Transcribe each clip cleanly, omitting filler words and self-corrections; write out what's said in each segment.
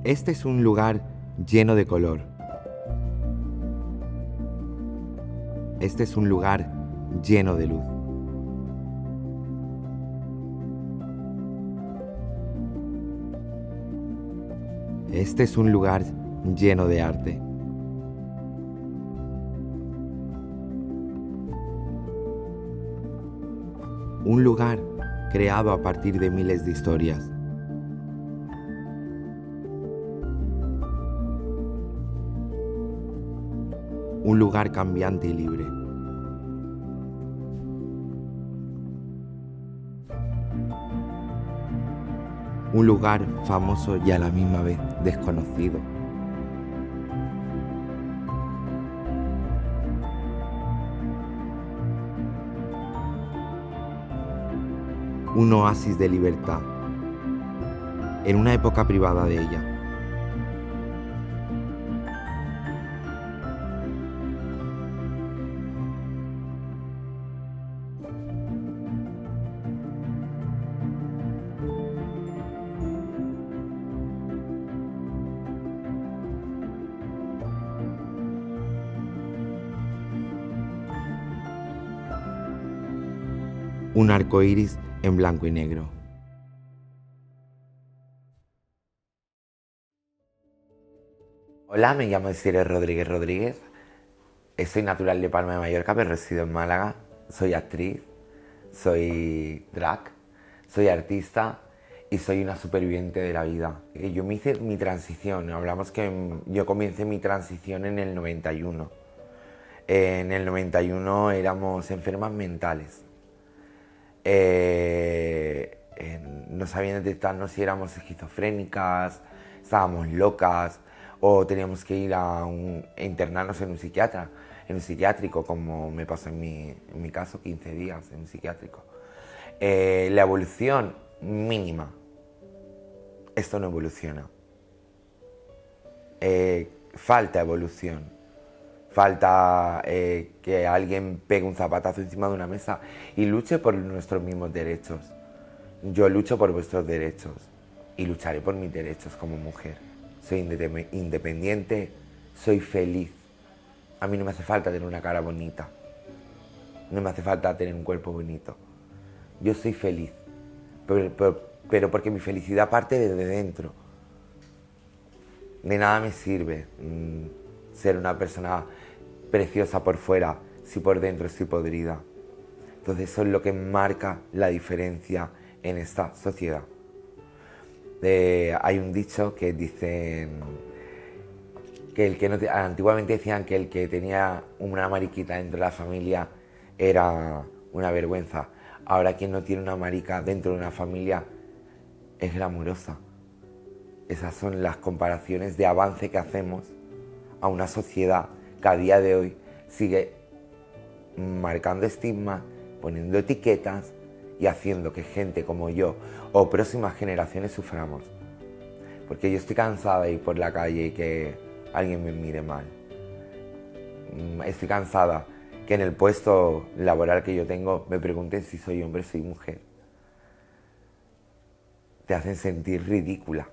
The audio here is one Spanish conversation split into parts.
Este es un lugar lleno de color. Este es un lugar lleno de luz. Este es un lugar lleno de arte. Un lugar creado a partir de miles de historias. Un lugar cambiante y libre. Un lugar famoso y a la misma vez desconocido. Un oasis de libertad, en una época privada de ella. Un arco iris en blanco y negro. Hola, me llamo Ciro Rodríguez Rodríguez. Soy natural de Palma de Mallorca, pero resido en Málaga. Soy actriz, soy drag, soy artista y soy una superviviente de la vida. Yo me hice mi transición, hablamos que yo comencé mi transición en el 91. En el 91 éramos enfermas mentales. No sabían detectarnos si éramos esquizofrénicas, estábamos locas o teníamos que ir a internarnos en un psiquiátrico, como me pasó en mi caso, 15 días en un psiquiátrico. La evolución mínima. Esto no evoluciona. Falta evolución. Falta que alguien pegue un zapatazo encima de una mesa y luche por nuestros mismos derechos. Yo lucho por vuestros derechos y lucharé por mis derechos como mujer. Soy independiente, soy feliz. A mí no me hace falta tener una cara bonita. No me hace falta tener un cuerpo bonito. Yo soy feliz, pero porque mi felicidad parte desde dentro. De nada me sirve ser una persona preciosa por fuera si por dentro estoy podrida. Entonces eso es lo que marca la diferencia en esta sociedad. Hay un dicho que dicen que antiguamente decían que el que tenía una mariquita dentro de la familia era una vergüenza. Ahora quien no tiene una marica dentro de una familia es glamurosa. Esas son las comparaciones de avance que hacemos a una sociedad que a día de hoy sigue marcando estigmas, poniendo etiquetas y haciendo que gente como yo o próximas generaciones suframos. Porque yo estoy cansada de ir por la calle y que alguien me mire mal. Estoy cansada que en el puesto laboral que yo tengo me pregunten si soy hombre o soy mujer. Te hacen sentir ridícula.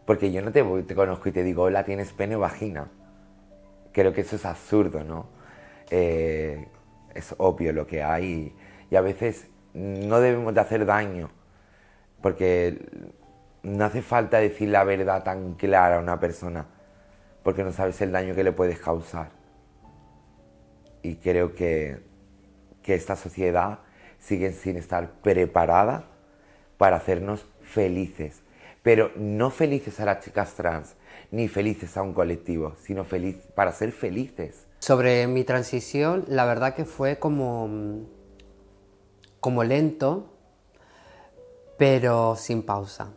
Porque yo no te conozco y te digo, hola, ¿tienes pene o vagina? Creo que eso es absurdo, ¿no? Es obvio lo que hay y a veces no debemos de hacer daño porque no hace falta decir la verdad tan clara a una persona porque no sabes el daño que le puedes causar. Y creo que esta sociedad sigue sin estar preparada para hacernos felices. Pero no felices a las chicas trans, ni felices a un colectivo, sino para ser felices. Sobre mi transición, la verdad que fue como lento, pero sin pausa.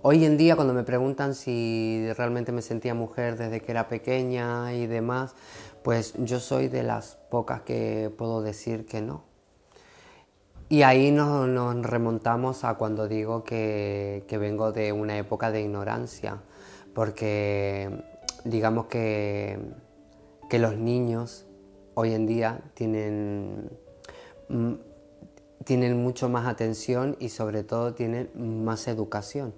Hoy en día, cuando me preguntan si realmente me sentía mujer desde que era pequeña y demás, pues yo soy de las pocas que puedo decir que no. Y ahí nos remontamos a cuando digo que vengo de una época de ignorancia, porque digamos que los niños hoy en día tienen tienen mucho más atención y sobre todo tienen más educación.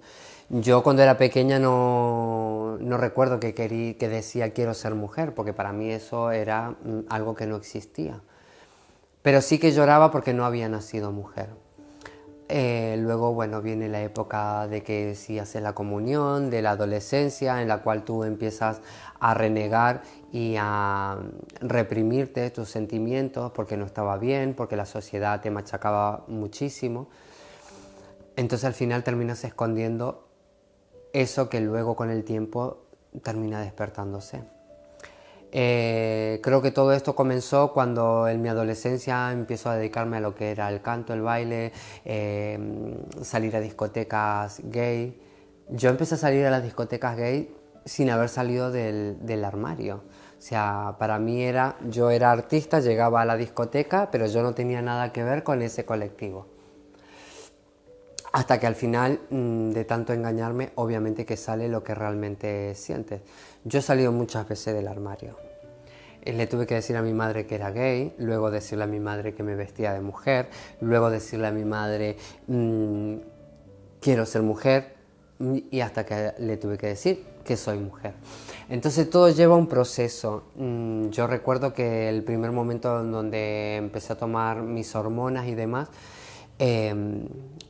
Yo cuando era pequeña no recuerdo que decía quiero ser mujer, porque para mí eso era algo que no existía. Pero sí que lloraba porque no había nacido mujer. Luego, bueno, viene la época de que sí haces la comunión, de la adolescencia, en la cual tú empiezas a renegar y a reprimirte tus sentimientos porque no estaba bien, porque la sociedad te machacaba muchísimo. Entonces al final terminas escondiendo eso que luego con el tiempo termina despertándose. Creo que todo esto comenzó cuando en mi adolescencia empiezo a dedicarme a lo que era el canto, el baile, salir a discotecas gay. Yo empecé a salir a las discotecas gay sin haber salido del armario. O sea, para mí yo era artista, llegaba a la discoteca, pero yo no tenía nada que ver con ese colectivo. Hasta que al final, de tanto engañarme, obviamente que sale lo que realmente sientes. Yo he salido muchas veces del armario. Le tuve que decir a mi madre que era gay, luego decirle a mi madre que me vestía de mujer, luego decirle a mi madre quiero ser mujer, y hasta que le tuve que decir que soy mujer. Entonces todo lleva un proceso. Yo recuerdo que el primer momento en donde empecé a tomar mis hormonas y demás,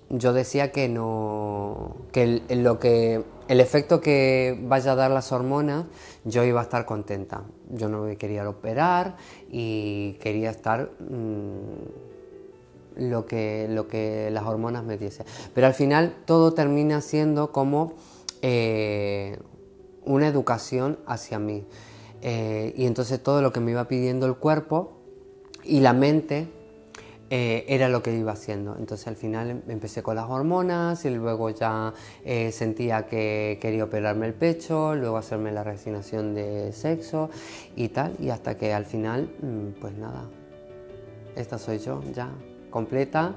yo decía que no, que el efecto que vaya a dar las hormonas, yo iba a estar contenta. Yo no me quería operar y quería estar lo que las hormonas me diesen. Pero al final todo termina siendo como una educación hacia mí. Y entonces todo lo que me iba pidiendo el cuerpo y la mente era lo que iba haciendo. Entonces al final empecé con las hormonas y luego ya sentía que quería operarme el pecho, luego hacerme la reasignación de sexo y tal, y hasta que al final, pues nada, esta soy yo ya, completa,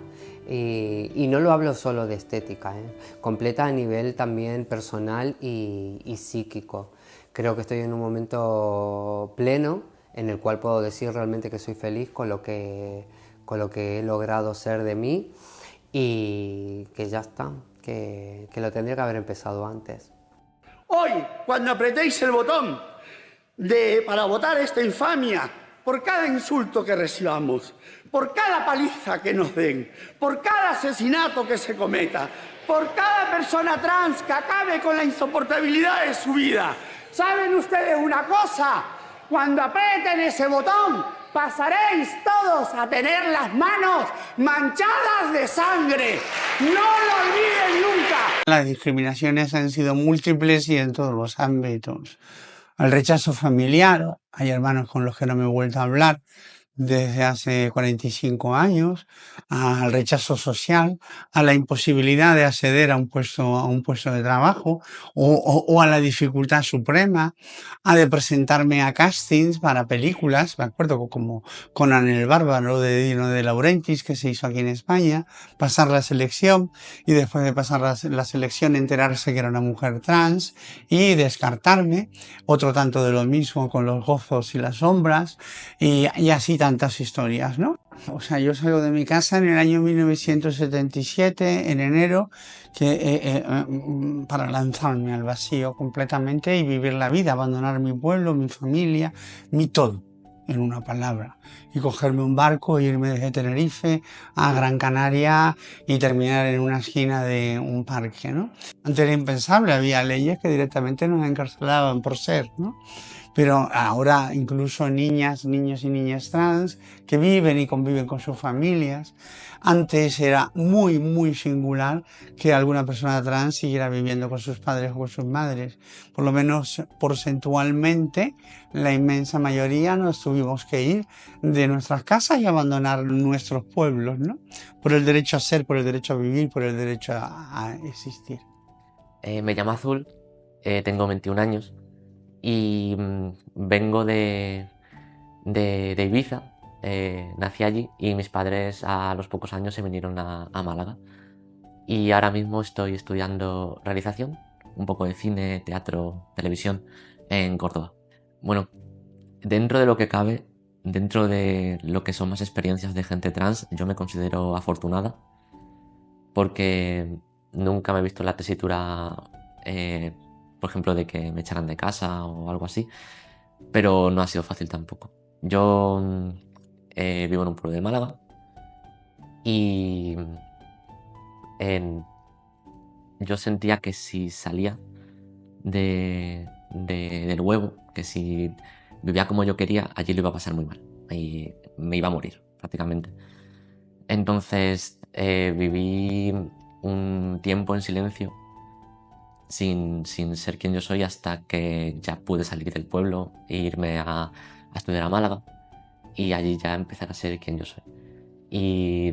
y no lo hablo solo de estética, completa a nivel también personal y psíquico. Creo que estoy en un momento pleno en el cual puedo decir realmente que soy feliz con lo que he logrado ser de mí y que ya está, que lo tendría que haber empezado antes. Hoy, cuando apretéis el botón para votar esta infamia, por cada insulto que recibamos, por cada paliza que nos den, por cada asesinato que se cometa, por cada persona trans que acabe con la insoportabilidad de su vida, ¿saben ustedes una cosa? Cuando aprieten ese botón, pasaréis todos a tener las manos manchadas de sangre. ¡No lo olviden nunca! Las discriminaciones han sido múltiples y en todos los ámbitos. El rechazo familiar, hay hermanos con los que no me he vuelto a hablar desde hace 45 años, al rechazo social, a la imposibilidad de acceder a un puesto de trabajo o a la dificultad suprema, de presentarme a castings para películas, me acuerdo como Conan el Bárbaro de Dino de Laurentiis, que se hizo aquí en España, pasar la selección y después de pasar la selección enterarse que era una mujer trans y descartarme, otro tanto de lo mismo con Los gozos y las sombras y así tantas historias, ¿no? O sea, yo salgo de mi casa en el año 1977, en enero, para lanzarme al vacío completamente y vivir la vida, abandonar mi pueblo, mi familia, mi todo, en una palabra. Y cogerme un barco e irme desde Tenerife a Gran Canaria y terminar en una esquina de un parque, ¿no? Antes era impensable, había leyes que directamente nos encarcelaban por ser, ¿no? Pero ahora incluso niñas, niños y niñas trans que viven y conviven con sus familias. Antes era muy, muy singular que alguna persona trans siguiera viviendo con sus padres o con sus madres. Por lo menos porcentualmente, la inmensa mayoría nos tuvimos que ir de nuestras casas y abandonar nuestros pueblos, ¿no? Por el derecho a ser, por el derecho a vivir, por el derecho a existir. Me llamo Azul, tengo 21 años. Y vengo de Ibiza, nací allí y mis padres a los pocos años se vinieron a Málaga. Y ahora mismo estoy estudiando realización, un poco de cine, teatro, televisión en Córdoba. Bueno, dentro de lo que cabe, dentro de lo que son más experiencias de gente trans, yo me considero afortunada porque nunca me he visto en la tesitura, por ejemplo, de que me echaran de casa o algo así, pero no ha sido fácil tampoco. Yo vivo en un pueblo de Málaga y yo sentía que si salía del huevo, que si vivía como yo quería, allí lo iba a pasar muy mal y me iba a morir prácticamente. Entonces viví un tiempo en silencio sin ser quien yo soy hasta que ya pude salir del pueblo e irme a estudiar a Málaga y allí ya empezar a ser quien yo soy. Y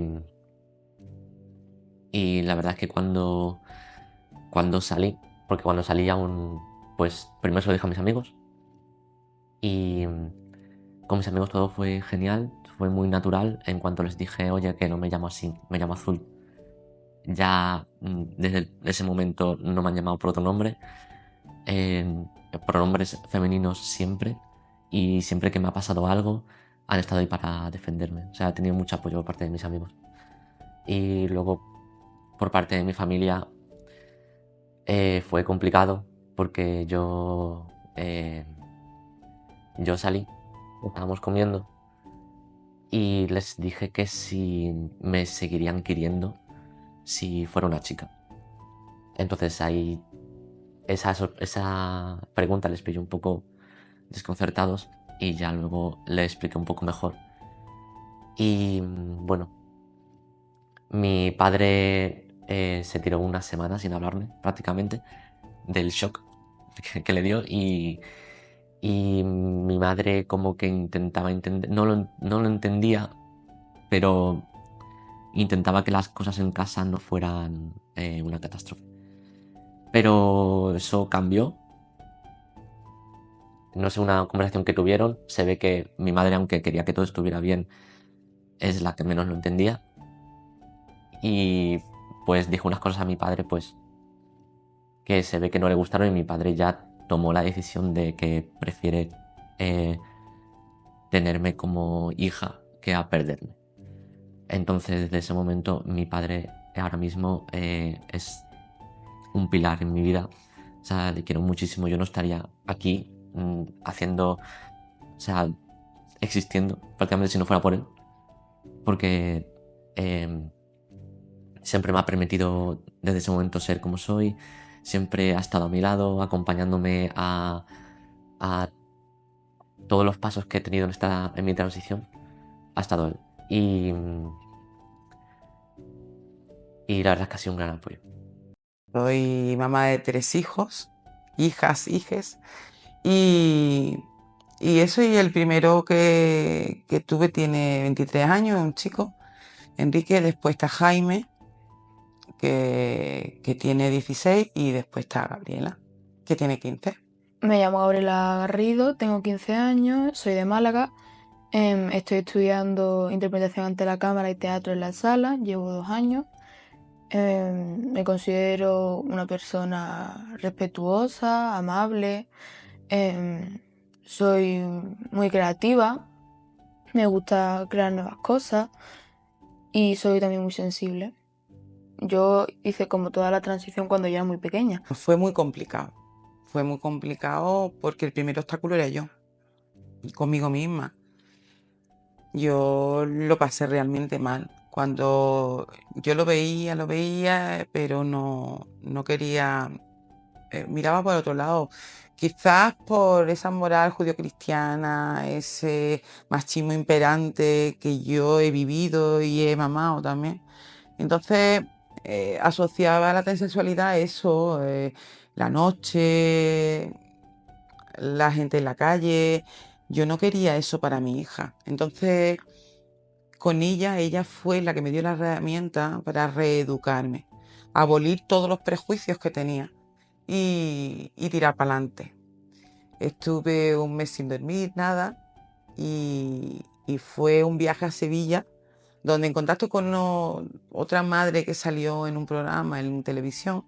la verdad es que cuando salí, porque cuando salí aún, pues primero se lo dije a mis amigos y con mis amigos todo fue genial, fue muy natural. En cuanto les dije, oye, que no me llamo así, me llamo Azul, ya desde ese momento no me han llamado por otro nombre, pronombres femeninos siempre, y siempre que me ha pasado algo han estado ahí para defenderme. O sea, he tenido mucho apoyo por parte de mis amigos. Y luego por parte de mi familia fue complicado porque yo salí, estábamos comiendo y les dije que si me seguirían queriendo si fuera una chica. Entonces ahí esa pregunta les pilló un poco desconcertados y ya luego les expliqué un poco mejor. Y bueno, mi padre se tiró una semana sin hablarme prácticamente del shock que le dio y mi madre como que intentaba entender, no lo entendía, pero intentaba que las cosas en casa no fueran una catástrofe. Pero eso cambió. No sé, una conversación que tuvieron, se ve que mi madre, aunque quería que todo estuviera bien, es la que menos lo entendía. Y pues dijo unas cosas a mi padre, pues que se ve que no le gustaron, y mi padre ya tomó la decisión de que prefiere tenerme como hija que a perderme. Entonces, desde ese momento, mi padre ahora mismo es un pilar en mi vida. O sea, le quiero muchísimo. Yo no estaría aquí haciendo, o sea, existiendo prácticamente si no fuera por él. Porque siempre me ha permitido desde ese momento ser como soy. Siempre ha estado a mi lado, acompañándome a todos los pasos que he tenido en mi transición. Ha estado él. Y la verdad es que ha sido un gran apoyo. Soy mamá de 3 hijos, hijas, hijes, y eso, y el primero que tuve tiene 23 años, un chico, Enrique. Después está Jaime, que tiene 16, y después está Gabriela, que tiene 15. Me llamo Gabriela Garrido, tengo 15 años, soy de Málaga. Estoy estudiando interpretación ante la cámara y teatro en la sala, llevo 2 años. Me considero una persona respetuosa, amable, soy muy creativa, me gusta crear nuevas cosas y soy también muy sensible. Yo hice como toda la transición cuando ya era muy pequeña. Fue muy complicado porque el primer obstáculo era yo, conmigo misma. Yo lo pasé realmente mal. Cuando yo lo veía, pero no quería, miraba por otro lado. Quizás por esa moral judio-cristiana, ese machismo imperante que yo he vivido y he mamado también. Entonces asociaba la transexualidad a eso, la noche, la gente en la calle. Yo no quería eso para mi hija. Entonces, con ella fue la que me dio la herramienta para reeducarme, abolir todos los prejuicios que tenía y tirar para adelante. Estuve un mes sin dormir, nada, y fue un viaje a Sevilla, donde en contacto con otra madre que salió en un programa en televisión,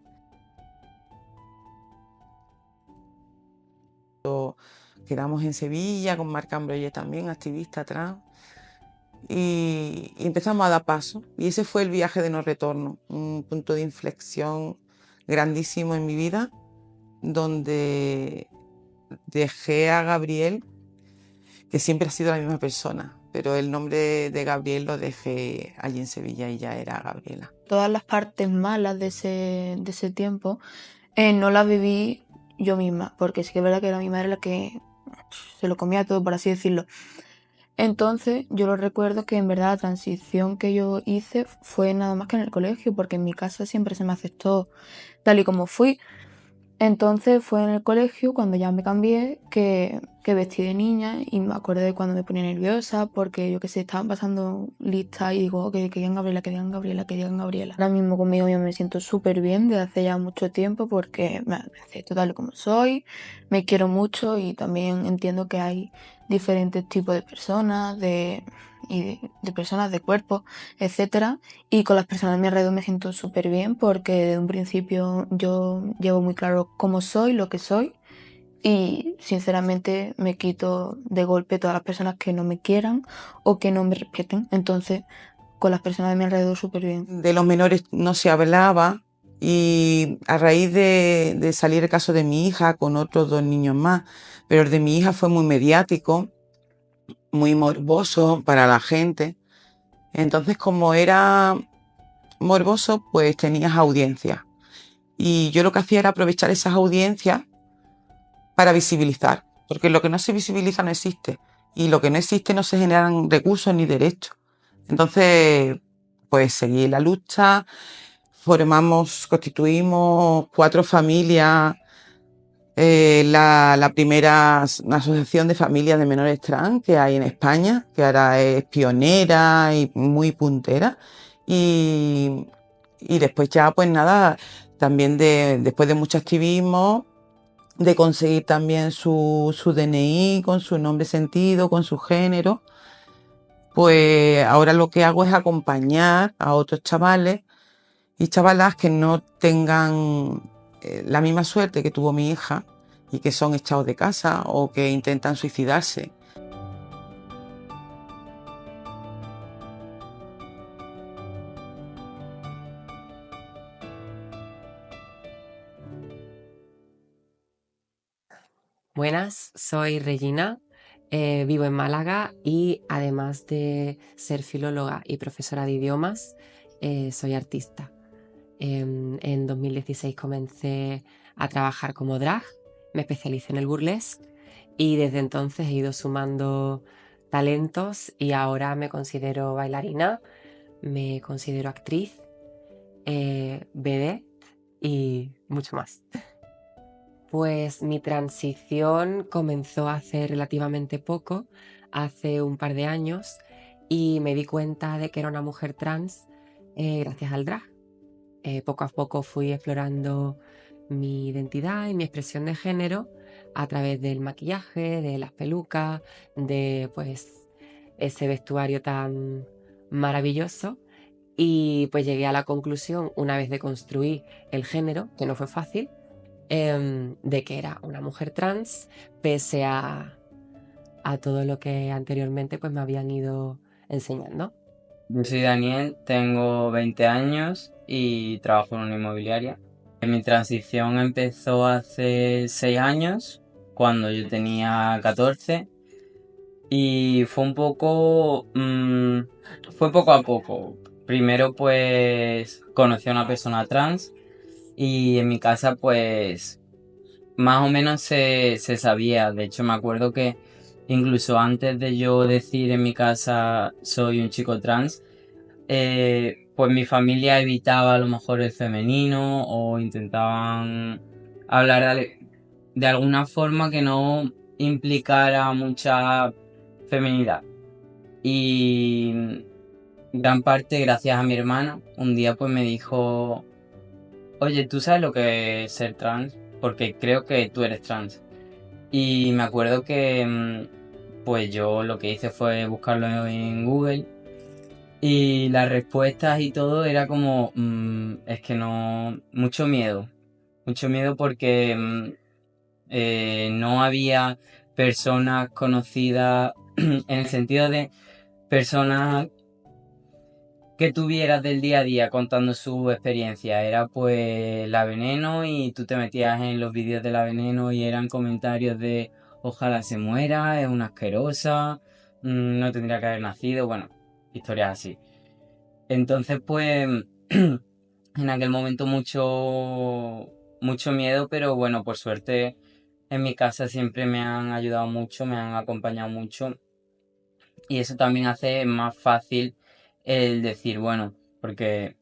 quedamos en Sevilla con Marc Ambroye también, activista trans, y empezamos a dar paso. Y ese fue el viaje de no retorno, un punto de inflexión grandísimo en mi vida, donde dejé a Gabriel, que siempre ha sido la misma persona, pero el nombre de Gabriel lo dejé allí en Sevilla y ya era Gabriela. Todas las partes malas de ese tiempo no las viví yo misma, porque sí que es verdad que era mi madre la que se lo comía todo, por así decirlo. Entonces yo lo recuerdo que en verdad la transición que yo hice fue nada más que en el colegio, porque en mi casa siempre se me aceptó tal y como fui. Entonces fue en el colegio cuando ya me cambié que vestí de niña y me acuerdo de cuando me ponía nerviosa porque yo que sé, estaban pasando listas y digo que digan Gabriela, que digan Gabriela, que digan Gabriela. Ahora mismo conmigo yo me siento súper bien desde hace ya mucho tiempo porque me acepto tal y como soy, me quiero mucho y también entiendo que hay diferentes tipos de personas, de personas, de cuerpos, etcétera. Y con las personas a mi alrededor me siento súper bien porque desde un principio yo llevo muy claro cómo soy, lo que soy y sinceramente me quito de golpe todas las personas que no me quieran o que no me respeten. Entonces con las personas de mi alrededor súper bien. De los menores no se hablaba y a raíz de salir el caso de mi hija con otros 2 niños más, pero el de mi hija fue muy mediático, muy morboso para la gente. Entonces, como era morboso, pues tenías audiencias. Y yo lo que hacía era aprovechar esas audiencias para visibilizar, porque lo que no se visibiliza no existe. Y lo que no existe no se generan recursos ni derechos. Entonces, pues seguí la lucha, constituimos 4 familias. La primera asociación de familias de menores trans que hay en España, que ahora es pionera y muy puntera. Y después ya, pues nada, también después de mucho activismo, de conseguir también su DNI con su nombre sentido, con su género, pues ahora lo que hago es acompañar a otros chavales y chavalas que no tengan la misma suerte que tuvo mi hija y que son echados de casa o que intentan suicidarse. Buenas, soy Regina, vivo en Málaga y además de ser filóloga y profesora de idiomas, soy artista. En 2016 comencé a trabajar como drag, me especialicé en el burlesque y desde entonces he ido sumando talentos y ahora me considero bailarina, me considero actriz, vedette y mucho más. Pues mi transición comenzó hace relativamente poco, hace un par de años, y me di cuenta de que era una mujer trans gracias al drag. Poco a poco fui explorando mi identidad y mi expresión de género a través del maquillaje, de las pelucas, de pues ese vestuario tan maravilloso. Y pues llegué a la conclusión, una vez de construir el género, que no fue fácil, de que era una mujer trans, pese a todo lo que anteriormente pues me habían ido enseñando. Yo soy Daniel, tengo 20 años y trabajo en una inmobiliaria. Mi transición empezó hace 6 años, cuando yo tenía 14, y fue un poco... fue poco a poco. Primero pues conocí a una persona trans y en mi casa pues más o menos se sabía. De hecho me acuerdo que incluso antes de yo decir en mi casa soy un chico trans, pues mi familia evitaba a lo mejor el femenino o intentaban hablar de alguna forma que no implicara mucha feminidad. Y gran parte gracias a mi hermana, un día pues me dijo: oye, ¿tú sabes lo que es ser trans? Porque creo que tú eres trans. Y me acuerdo que pues yo lo que hice fue buscarlo en Google y las respuestas y todo era como, es que no, mucho miedo porque no había personas conocidas, en el sentido de personas que tuvieras del día a día contando su experiencia. Era pues la Veneno y tú te metías en los vídeos de la Veneno y eran comentarios de ojalá se muera, es una asquerosa, no tendría que haber nacido, bueno, historias así. Entonces pues en aquel momento mucho miedo, pero bueno, por suerte en mi casa siempre me han ayudado mucho, me han acompañado mucho y eso también hace más fácil el decir, bueno, porque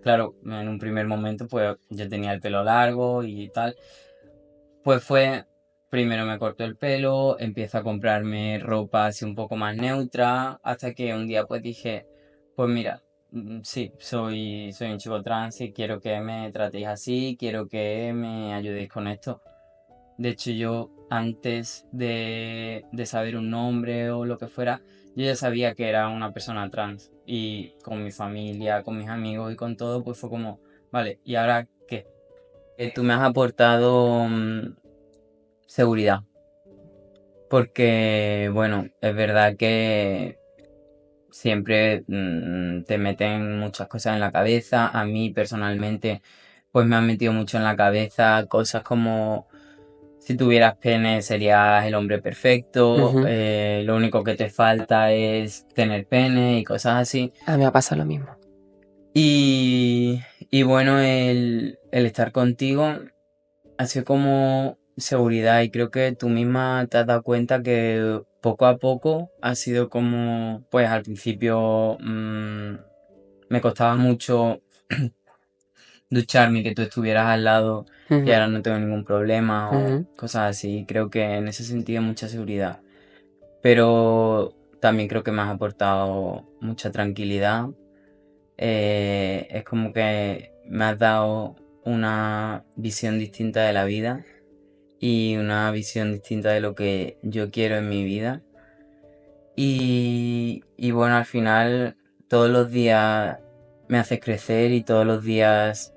claro, en un primer momento pues yo tenía el pelo largo y tal, pues primero me corto el pelo, empiezo a comprarme ropa así un poco más neutra, hasta que un día pues dije, pues mira, sí, soy un chico trans y quiero que me tratéis así, quiero que me ayudéis con esto. De hecho, yo antes de saber un nombre o lo que fuera, yo ya sabía que era una persona trans. Y con mi familia, con mis amigos y con todo, pues fue como, vale, ¿y ahora qué? Tú me has aportado seguridad. Porque, bueno, es verdad que siempre te meten muchas cosas en la cabeza. A mí personalmente, pues me han metido mucho en la cabeza cosas como si tuvieras pene serías el hombre perfecto, Ujú. lo único que te falta es tener pene y cosas así. A mí me ha pasado lo mismo. Y bueno, el estar contigo ha sido como seguridad y creo que tú misma te has dado cuenta que poco a poco ha sido como, pues al principio me costaba mucho ducharme y que tú estuvieras al lado y Ujú, ahora no tengo ningún problema o ujú. cosas así. Creo que en ese sentido mucha seguridad. Pero también creo que me has aportado mucha tranquilidad. Es como que me has dado una visión distinta de la vida y una visión distinta de lo que yo quiero en mi vida. Y bueno, al final todos los días me haces crecer y todos los días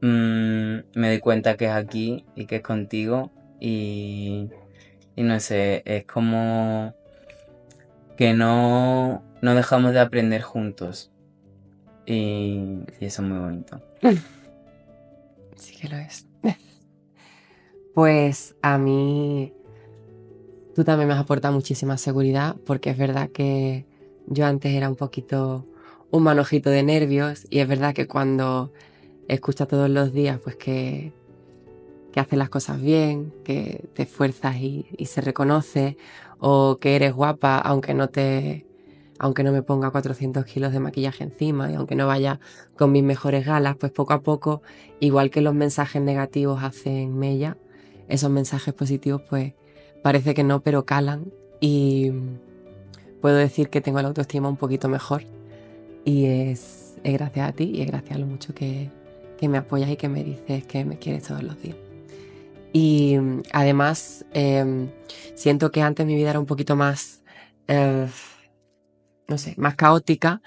me doy cuenta que es aquí y que es contigo y no sé, es como que no dejamos de aprender juntos y eso es muy bonito. Sí que lo es. Pues a mí tú también me has aportado muchísima seguridad porque es verdad que yo antes era un poquito un manojito de nervios y es verdad que cuando escuchas todos los días pues que haces las cosas bien, que te esfuerzas y se reconoce, o que eres guapa aunque no me ponga 400 kilos de maquillaje encima y aunque no vaya con mis mejores galas, pues poco a poco, igual que los mensajes negativos hacen mella, esos mensajes positivos pues parece que no, pero calan y puedo decir que tengo la autoestima un poquito mejor y es gracias a ti y es gracias a lo mucho que me apoyas y que me dices que me quieres todos los días. Y además siento que antes mi vida era un poquito más, no sé, más caótica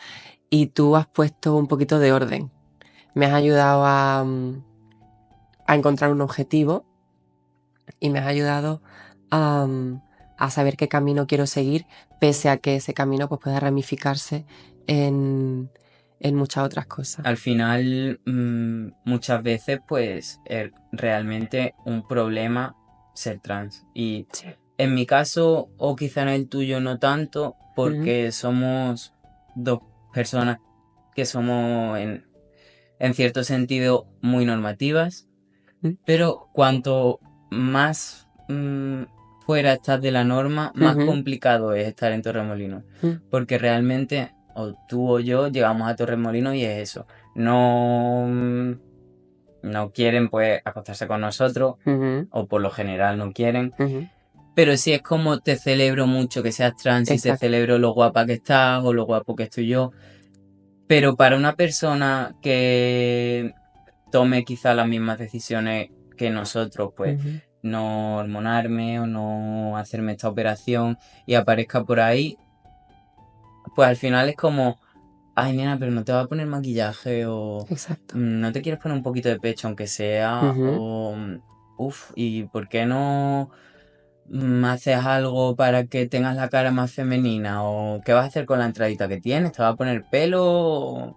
y tú has puesto un poquito de orden. Me has ayudado a encontrar un objetivo y me has ayudado a saber qué camino quiero seguir, pese a que ese camino pues, pueda ramificarse en muchas otras cosas. Al final, muchas veces, pues, es realmente un problema ser trans. Y Sí. en mi caso, o quizá en el tuyo no tanto, porque somos dos personas que somos en cierto sentido muy normativas, pero cuanto más fuera estás de la norma, más complicado es estar en Torremolinos. Porque realmente, o tú o yo, llegamos a Torremolinos y es eso. No quieren pues acostarse con nosotros, o por lo general no quieren. Pero sí es como te celebro mucho que seas trans y te Exacto. celebro lo guapa que estás o lo guapo que estoy yo. Pero para una persona que tome quizá las mismas decisiones que nosotros, pues no hormonarme o no hacerme esta operación y aparezca por ahí, pues al final es como, ay nena, pero no te vas a poner maquillaje o Exacto. no te quieres poner un poquito de pecho aunque sea o uff, ¿y por qué no ¿haces algo para que tengas la cara más femenina? ¿O qué vas a hacer con la entradita que tienes? ¿Te vas a poner pelo?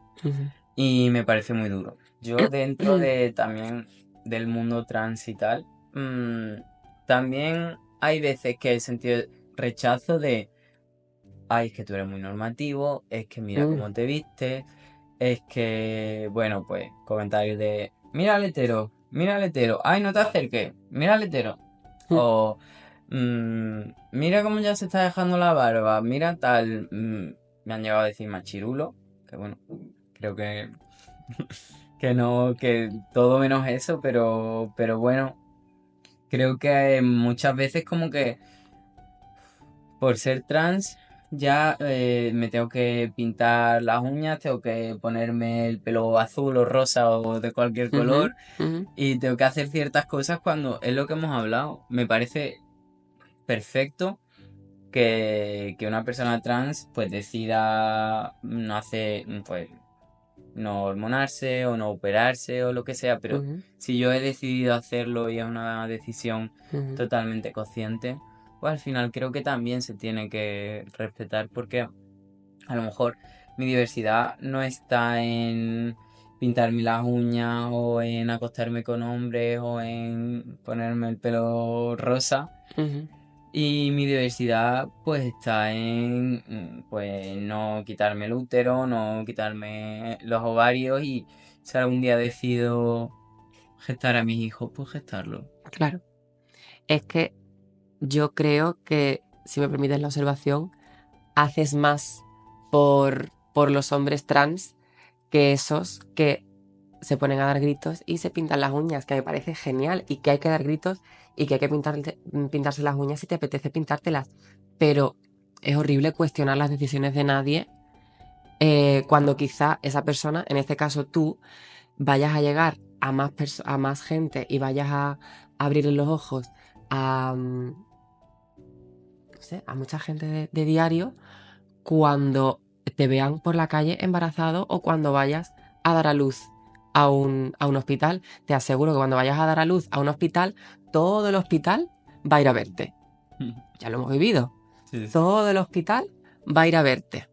Y me parece muy duro. Yo dentro de también del mundo trans y tal, también hay veces que he sentido rechazo de, ay, es que tú eres muy normativo, es que mira cómo te vistes, es que, bueno, pues comentarios de, mira al hetero, ay, no te acerques, mira al hetero. O, mira cómo ya se está dejando la barba, mira tal, me han llegado a decir machirulo, que bueno, creo que que no, que todo menos eso, pero bueno, creo que muchas veces como que por ser trans ya me tengo que pintar las uñas, tengo que ponerme el pelo azul o rosa o de cualquier color y tengo que hacer ciertas cosas cuando es lo que hemos hablado. Me parece perfecto que una persona trans pues decida no hacer, pues no hormonarse o no operarse o lo que sea, pero si yo he decidido hacerlo y es una decisión totalmente consciente, pues al final creo que también se tiene que respetar porque a lo mejor mi diversidad no está en pintarme las uñas o en acostarme con hombres o en ponerme el pelo rosa. Y mi diversidad pues está en pues no quitarme el útero, no quitarme los ovarios y si algún día decido gestar a mis hijos, pues gestarlo. Claro. Es que yo creo que, si me permites la observación, haces más por los hombres trans que esos que se ponen a dar gritos y se pintan las uñas, que me parece genial y que hay que dar gritos y que hay que pintarse las uñas si te apetece pintártelas. Pero es horrible cuestionar las decisiones de nadie cuando quizá esa persona, en este caso tú, vayas a llegar a más gente y vayas a abrirle los ojos a, no sé, a mucha gente de diario cuando te vean por la calle embarazado o cuando vayas a dar a luz a un hospital. Te aseguro que cuando vayas a dar a luz a un hospital, todo el hospital va a ir a verte. Ya lo hemos vivido. Sí. Todo el hospital va a ir a verte.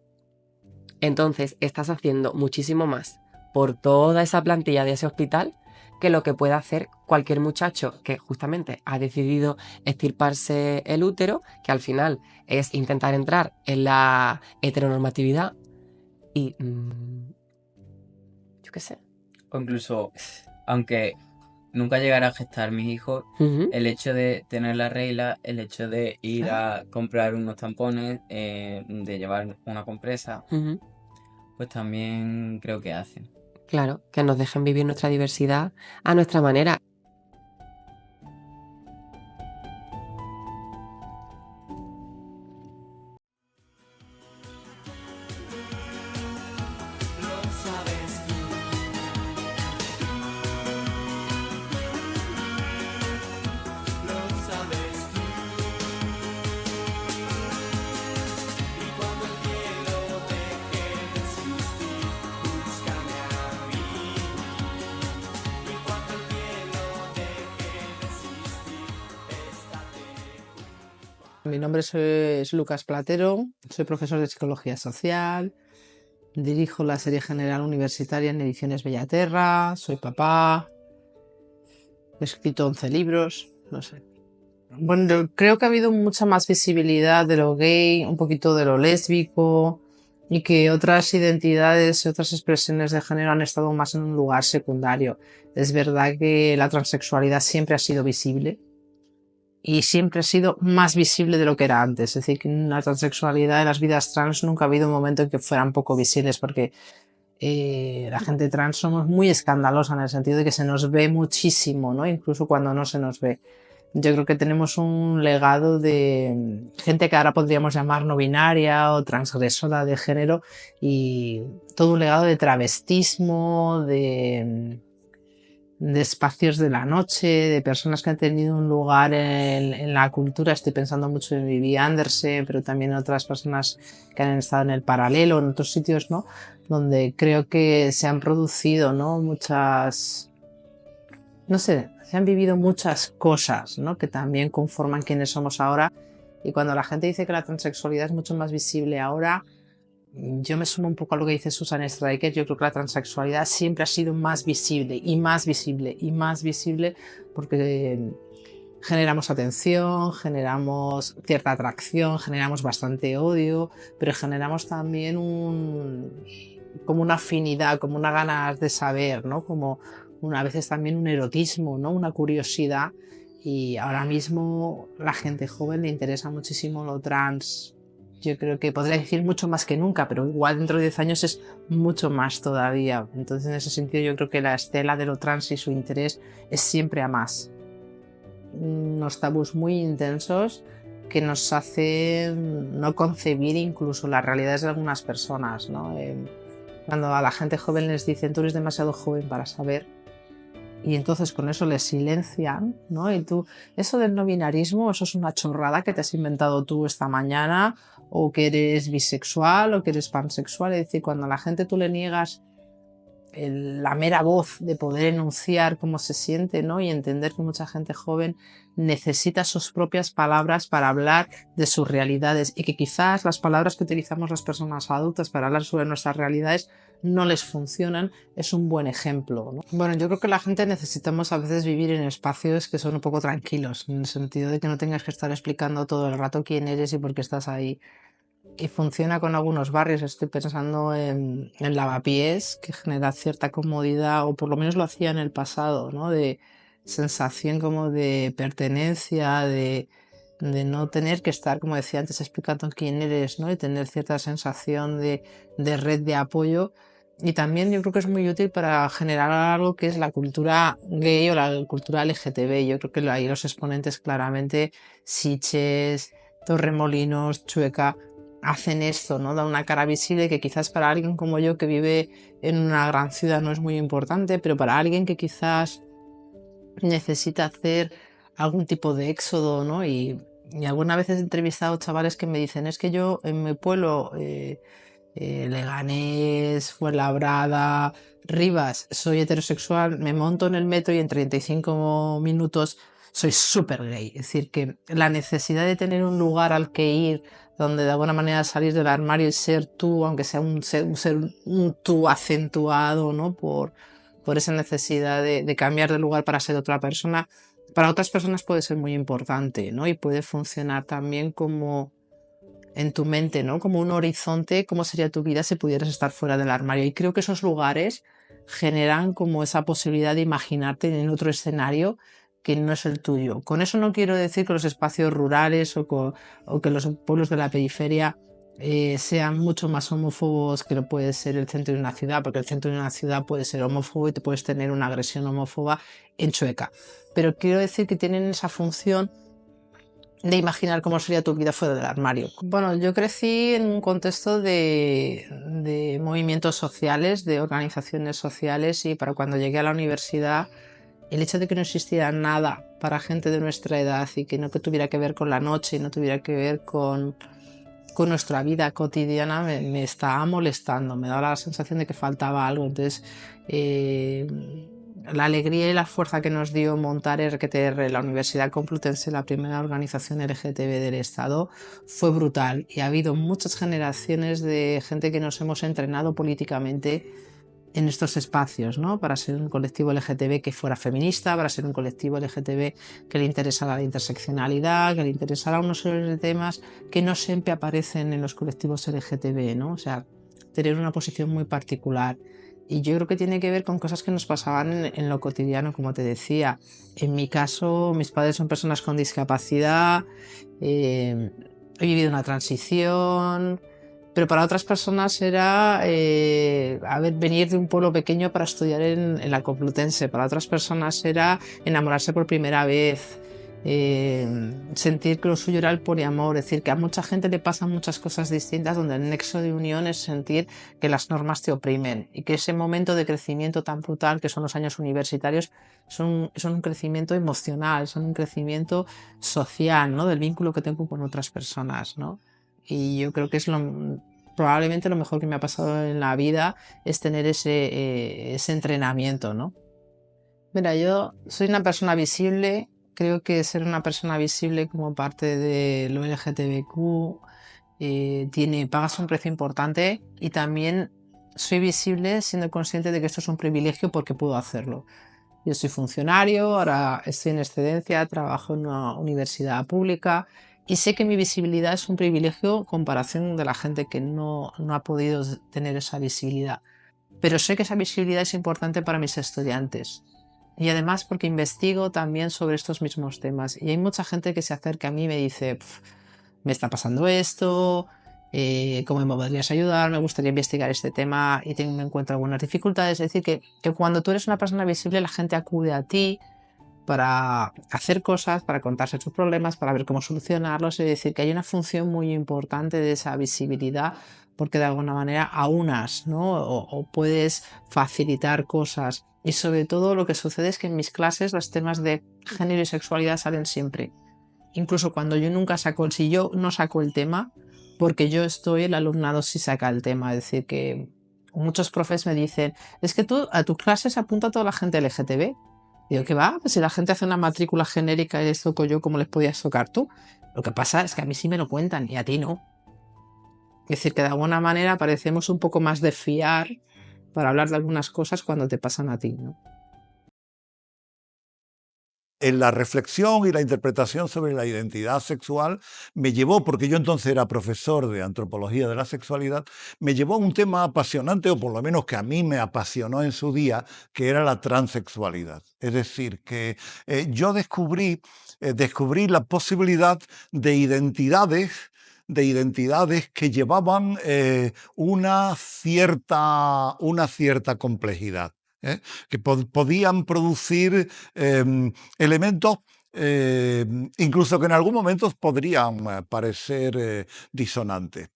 Entonces estás haciendo muchísimo más por toda esa plantilla de ese hospital que lo que puede hacer cualquier muchacho que justamente ha decidido extirparse el útero, que al final es intentar entrar en la heteronormatividad y... yo qué sé. O incluso, aunque nunca llegara a gestar mis hijos, el hecho de tener la regla, el hecho de ir a comprar unos tampones, de llevar una compresa, pues también creo que hacen. Claro, que nos dejen vivir nuestra diversidad a nuestra manera. Mi nombre es Lucas Platero, soy profesor de Psicología Social, dirijo la serie general universitaria en Ediciones Bellaterra, soy papá, he escrito 11 libros, no sé. Bueno, yo creo que ha habido mucha más visibilidad de lo gay, un poquito de lo lésbico y que otras identidades y otras expresiones de género han estado más en un lugar secundario. Es verdad que la transexualidad siempre ha sido visible. Y siempre ha sido más visible de lo que era antes. Es decir, que en la transexualidad en las vidas trans nunca ha habido un momento en que fueran poco visibles, porque la gente trans somos muy escandalosa en el sentido de que se nos ve muchísimo, ¿no? Incluso cuando no se nos ve. Yo creo que tenemos un legado de gente que ahora podríamos llamar no binaria o transgresora de género y todo un legado de travestismo, de espacios de la noche, de personas que han tenido un lugar en la cultura. Estoy pensando mucho en Vivi Andersen, pero también en otras personas que han estado en el paralelo, en otros sitios, ¿no? Donde creo que se han producido, ¿no? Muchas, no sé, se han vivido muchas cosas, ¿no? Que también conforman quienes somos ahora. Y cuando la gente dice que la transexualidad es mucho más visible ahora, yo me sumo un poco a lo que dice Susan Stryker. Yo creo que la transexualidad siempre ha sido más visible y más visible y más visible porque generamos atención, generamos cierta atracción, generamos bastante odio, pero generamos también como una afinidad, como una ganas de saber, ¿no? Como a veces también un erotismo, ¿no? Una curiosidad. Y ahora mismo la gente joven le interesa muchísimo lo trans. Yo creo que podría decir mucho más que nunca, pero igual dentro de 10 años es mucho más todavía. Entonces, en ese sentido, yo creo que la estela de lo trans y su interés es siempre a más. Unos tabús muy intensos que nos hacen no concebir incluso las realidades de algunas personas, ¿no? Cuando a la gente joven les dicen, tú eres demasiado joven para saber, y entonces con eso les silencian, ¿no? Y tú, eso del no binarismo, eso es una chorrada que te has inventado tú esta mañana, o que eres bisexual, o que eres pansexual. Es decir, cuando a la gente tú le niegas la mera voz de poder enunciar cómo se siente, ¿no? Y entender que mucha gente joven necesita sus propias palabras para hablar de sus realidades, y que quizás las palabras que utilizamos las personas adultas para hablar sobre nuestras realidades no les funcionan, es un buen ejemplo, ¿no? Bueno, yo creo que la gente necesitamos a veces vivir en espacios que son un poco tranquilos, en el sentido de que no tengas que estar explicando todo el rato quién eres y por qué estás ahí. Y funciona con algunos barrios. Estoy pensando en Lavapiés, que genera cierta comodidad, o por lo menos lo hacía en el pasado, ¿no? De sensación como de pertenencia, de no tener que estar, como decía antes, explicando quién eres, ¿no? Y tener cierta sensación de red de apoyo. Y también yo creo que es muy útil para generar algo que es la cultura gay o la cultura LGTB. Yo creo que ahí los exponentes claramente, Sitges, Torremolinos, Chueca, hacen esto, ¿no? Da una cara visible que quizás para alguien como yo, que vive en una gran ciudad, no es muy importante, pero para alguien que quizás necesita hacer algún tipo de éxodo, ¿no? Y alguna vez he entrevistado chavales que me dicen, es que yo en mi pueblo, Leganés, Fuenlabrada, Rivas, soy heterosexual, me monto en el metro y en 35 minutos soy súper gay. Es decir, que la necesidad de tener un lugar al que ir, donde de alguna manera salir del armario y ser tú, aunque sea un tú acentuado, ¿no? Por esa necesidad de cambiar de lugar para ser otra persona, para otras personas puede ser muy importante, ¿no? Y puede funcionar también como en tu mente, ¿no? Como un horizonte, cómo sería tu vida si pudieras estar fuera del armario. Y creo que esos lugares generan como esa posibilidad de imaginarte en otro escenario que no es el tuyo. Con eso no quiero decir que los espacios rurales o que los pueblos de la periferia sean mucho más homófobos que lo puede ser el centro de una ciudad, porque el centro de una ciudad puede ser homófobo y te puedes tener una agresión homófoba en Chueca. Pero quiero decir que tienen esa función de imaginar cómo sería tu vida fuera del armario. Bueno, yo crecí en un contexto de movimientos sociales, de organizaciones sociales, y para cuando llegué a la universidad, el hecho de que no existiera nada para gente de nuestra edad y que no tuviera que ver con la noche y no tuviera que ver con nuestra vida cotidiana me estaba molestando, me daba la sensación de que faltaba algo. Entonces, la alegría y la fuerza que nos dio montar RQTR, la Universidad Complutense, la primera organización LGTB del Estado, fue brutal. Y ha habido muchas generaciones de gente que nos hemos entrenado políticamente en estos espacios, ¿no? Para ser un colectivo LGTB que fuera feminista, para ser un colectivo LGTB que le interesara la interseccionalidad, que le interesara unos series de temas que no siempre aparecen en los colectivos LGTB, ¿no? O sea, tener una posición muy particular. Y yo creo que tiene que ver con cosas que nos pasaban en lo cotidiano, como te decía. En mi caso, mis padres son personas con discapacidad, he vivido una transición, pero para otras personas era venir de un pueblo pequeño para estudiar en la Complutense. Para otras personas era enamorarse por primera vez, sentir que lo suyo era el poliamor. Es decir, que a mucha gente le pasan muchas cosas distintas, donde el nexo de unión es sentir que las normas te oprimen y que ese momento de crecimiento tan brutal que son los años universitarios son un crecimiento emocional, son un crecimiento social, ¿no? Del vínculo que tengo con otras personas, ¿no? Y yo creo que es probablemente lo mejor que me ha pasado en la vida, es tener ese entrenamiento, ¿no? Mira, yo soy una persona visible. Creo que ser una persona visible como parte de lo LGTBQ pagas un precio importante, y también soy visible siendo consciente de que esto es un privilegio porque puedo hacerlo. Yo soy funcionario, ahora estoy en excedencia, trabajo en una universidad pública y sé que mi visibilidad es un privilegio en comparación de la gente que no ha podido tener esa visibilidad. Pero sé que esa visibilidad es importante para mis estudiantes. Y además porque investigo también sobre estos mismos temas. Y hay mucha gente que se acerca a mí y me dice, me está pasando esto, ¿cómo me podrías ayudar? Me gustaría investigar este tema y me encuentro algunas dificultades. Es decir, que cuando tú eres una persona visible, la gente acude a ti para hacer cosas, para contarse sus problemas, para ver cómo solucionarlos. Es decir, que hay una función muy importante de esa visibilidad, porque de alguna manera aunas, ¿no? O puedes facilitar cosas. Y sobre todo lo que sucede es que en mis clases los temas de género y sexualidad salen siempre. Incluso cuando si yo no saco el tema, porque yo estoy, el alumnado sí saca el tema. Es decir, que muchos profes me dicen, es que tú a tus clases apunta a toda la gente LGTB. Digo, ¿qué va? Pues si la gente hace una matrícula genérica y les toco yo, ¿cómo les podías tocar tú? Lo que pasa es que a mí sí me lo cuentan y a ti no. Es decir, que de alguna manera parecemos un poco más de fiar para hablar de algunas cosas cuando te pasan a ti, ¿no? En la reflexión y la interpretación sobre la identidad sexual me llevó, porque yo entonces era profesor de antropología de la sexualidad, me llevó a un tema apasionante, o por lo menos que a mí me apasionó en su día, que era la transexualidad. Es decir, que yo descubrí la posibilidad de identidades que llevaban una cierta complejidad. Que podían producir elementos incluso que en algún momento podrían parecer disonantes,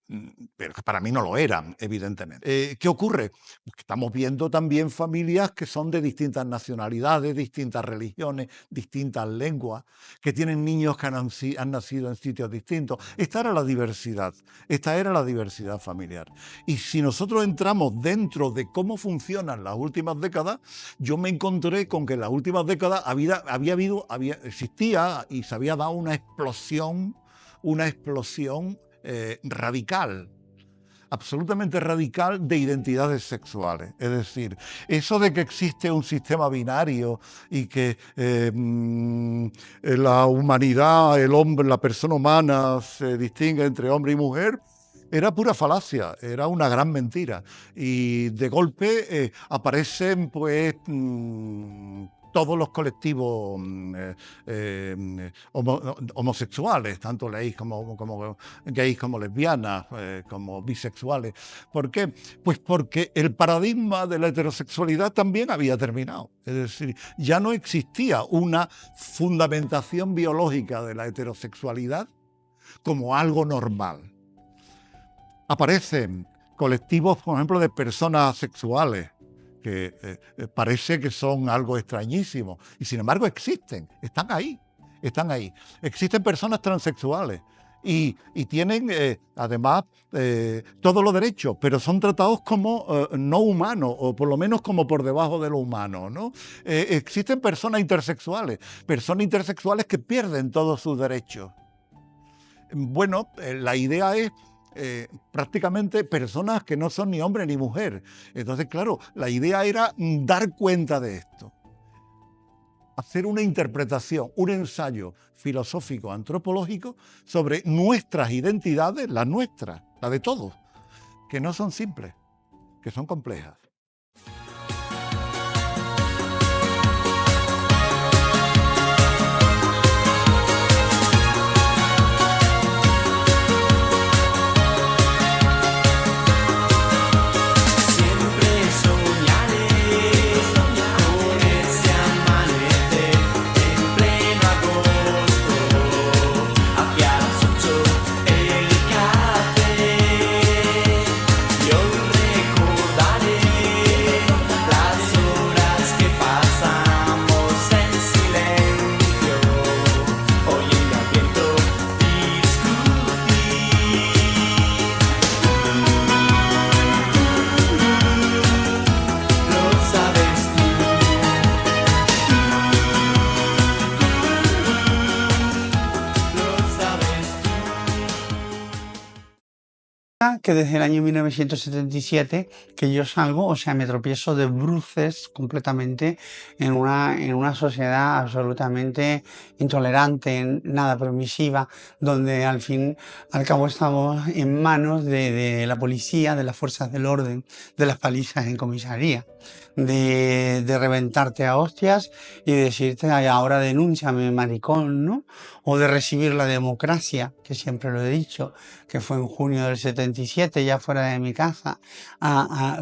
pero que para mí no lo eran, evidentemente. ¿Qué ocurre? Pues que estamos viendo también familias que son de distintas nacionalidades, distintas religiones, distintas lenguas, que tienen niños que han nacido en sitios distintos. Esta era la diversidad familiar. Y si nosotros entramos dentro de cómo funcionan las últimas décadas, yo me encontré con que en las últimas décadas existía y se había dado una explosión radical, absolutamente radical, de identidades sexuales. Es decir, eso de que existe un sistema binario y que la humanidad, el hombre, la persona humana se distingue entre hombre y mujer, era pura falacia, era una gran mentira. Y de golpe aparecen pues todos los colectivos homosexuales, tanto gays como lesbianas, como bisexuales. ¿Por qué? Pues porque el paradigma de la heterosexualidad también había terminado. Es decir, ya no existía una fundamentación biológica de la heterosexualidad como algo normal. Aparecen colectivos, por ejemplo, de personas sexuales, que parece que son algo extrañísimo, y sin embargo existen, están ahí. Existen personas transexuales y tienen además todos los derechos, pero son tratados como no humanos, o por lo menos como por debajo de lo humano, ¿no? Existen personas intersexuales que pierden todos sus derechos. Bueno, la idea es prácticamente personas que no son ni hombre ni mujer. Entonces, claro, la idea era dar cuenta de esto, hacer una interpretación, un ensayo filosófico, antropológico sobre nuestras identidades, las nuestras, la de todos, que no son simples, que son complejas. Yo recordaré Que desde el año 1977 que yo salgo, o sea, me tropiezo de bruces completamente en una sociedad absolutamente intolerante, nada permisiva, donde al fin, al cabo estamos en manos de la policía, de las fuerzas del orden, de las palizas en comisaría, de reventarte a hostias y decirte, "Ay, ahora denúnciame, maricón", ¿no? O de recibir la democracia, que siempre lo he dicho, que fue en junio del 77, ya fuera de mi casa,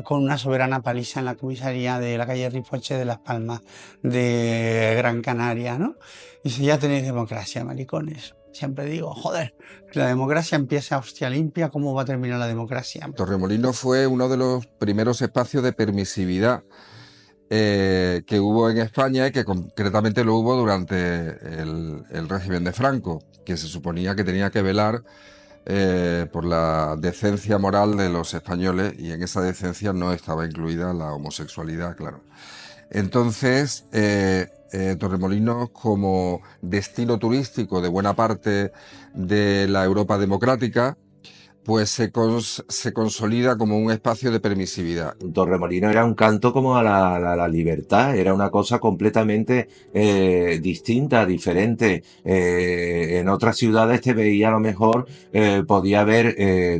con una soberana paliza en la comisaría de la calle Ripoche de Las Palmas de Gran Canaria, ¿no? Y dice, ya tenéis democracia, maricones. Siempre digo, joder, que la democracia empieza a hostia limpia, ¿cómo va a terminar la democracia? Torremolinos fue uno de los primeros espacios de permisividad que hubo en España y que concretamente lo hubo durante el régimen de Franco, que se suponía que tenía que velar por la decencia moral de los españoles, y en esa decencia no estaba incluida la homosexualidad, claro. Entonces, Torremolinos, como destino turístico de buena parte de la Europa democrática, pues se consolida como un espacio de permisividad. Torremolinos era un canto como a la libertad, era una cosa completamente distinta, diferente. En otras ciudades te veía a lo mejor, podía ver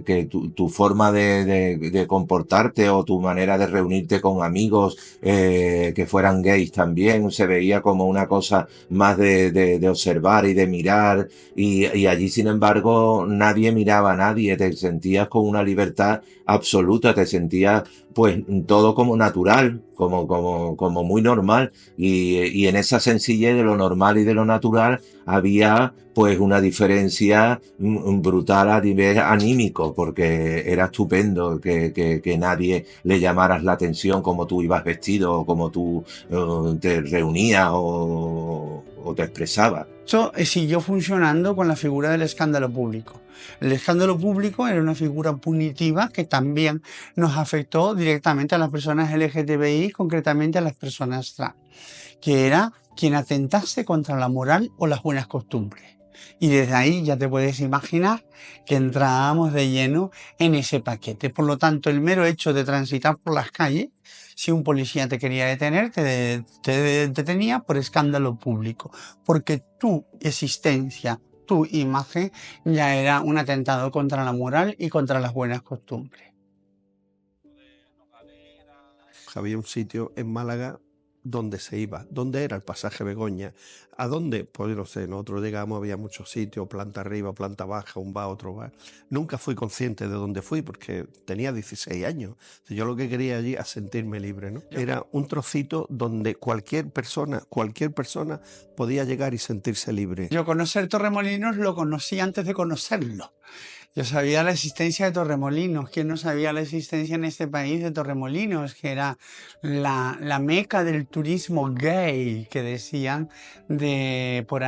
que tu forma de comportarte o tu manera de reunirte con amigos que fueran gays también, se veía como una cosa más de observar y de mirar, y allí sin embargo nadie miraba a nadie, te sentías con una libertad absoluta, te sentías pues todo como natural, como muy normal, y en esa sencillez de lo normal y de lo natural había pues una diferencia brutal a nivel anímico, porque era estupendo que nadie le llamaras la atención como tú ibas vestido, o como tú te reunías o te expresabas. Esto siguió funcionando con la figura del escándalo público. El escándalo público era una figura punitiva que también nos afectó directamente a las personas LGTBI, concretamente a las personas trans, que era quien atentase contra la moral o las buenas costumbres. Y desde ahí ya te puedes imaginar que entrábamos de lleno en ese paquete. Por lo tanto, el mero hecho de transitar por las calles, si un policía te quería detener, te detenía por escándalo público, porque tu existencia, tu imagen, ya era un atentado contra la moral y contra las buenas costumbres. Había un sitio en Málaga donde se iba, donde era el pasaje Begoña, a dónde, pues no sé, nosotros llegamos, había muchos sitios, planta arriba, planta baja, un bar, otro bar. Nunca fui consciente de dónde fui porque tenía 16 años. Yo lo que quería allí era sentirme libre, ¿no? Era un trocito donde cualquier persona podía llegar y sentirse libre. Yo conocer Torremolinos lo conocí antes de conocerlo. Yo sabía la existencia de Torremolinos. ¿Quién no sabía la existencia en este país de Torremolinos? Que era la meca del turismo gay, que decían por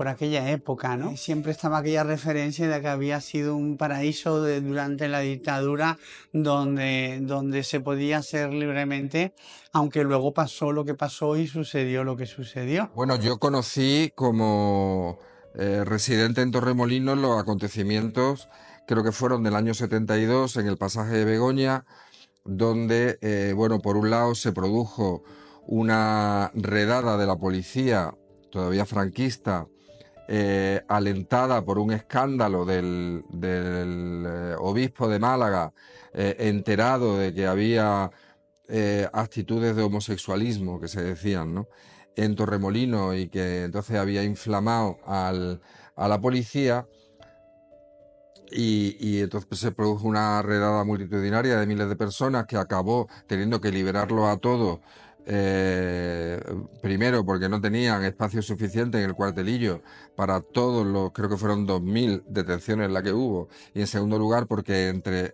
aquella época, ¿no? Y siempre estaba aquella referencia de que había sido un paraíso durante la dictadura donde se podía ser libremente, aunque luego pasó lo que pasó y sucedió lo que sucedió. Bueno, yo conocí como residente en Torremolinos los acontecimientos, creo que fueron del año 72, en el pasaje de Begoña, donde, bueno, por un lado se produjo una redada de la policía, todavía franquista, alentada por un escándalo del obispo de Málaga, enterado de que había actitudes de homosexualismo, que se decían, ¿no?, en Torremolinos, y que entonces había inflamado a la policía. Y entonces se produjo una redada multitudinaria de miles de personas que acabó teniendo que liberarlos a todos, primero porque no tenían espacio suficiente en el cuartelillo para todos los, creo que fueron 2000 detenciones las que hubo, y en segundo lugar porque entre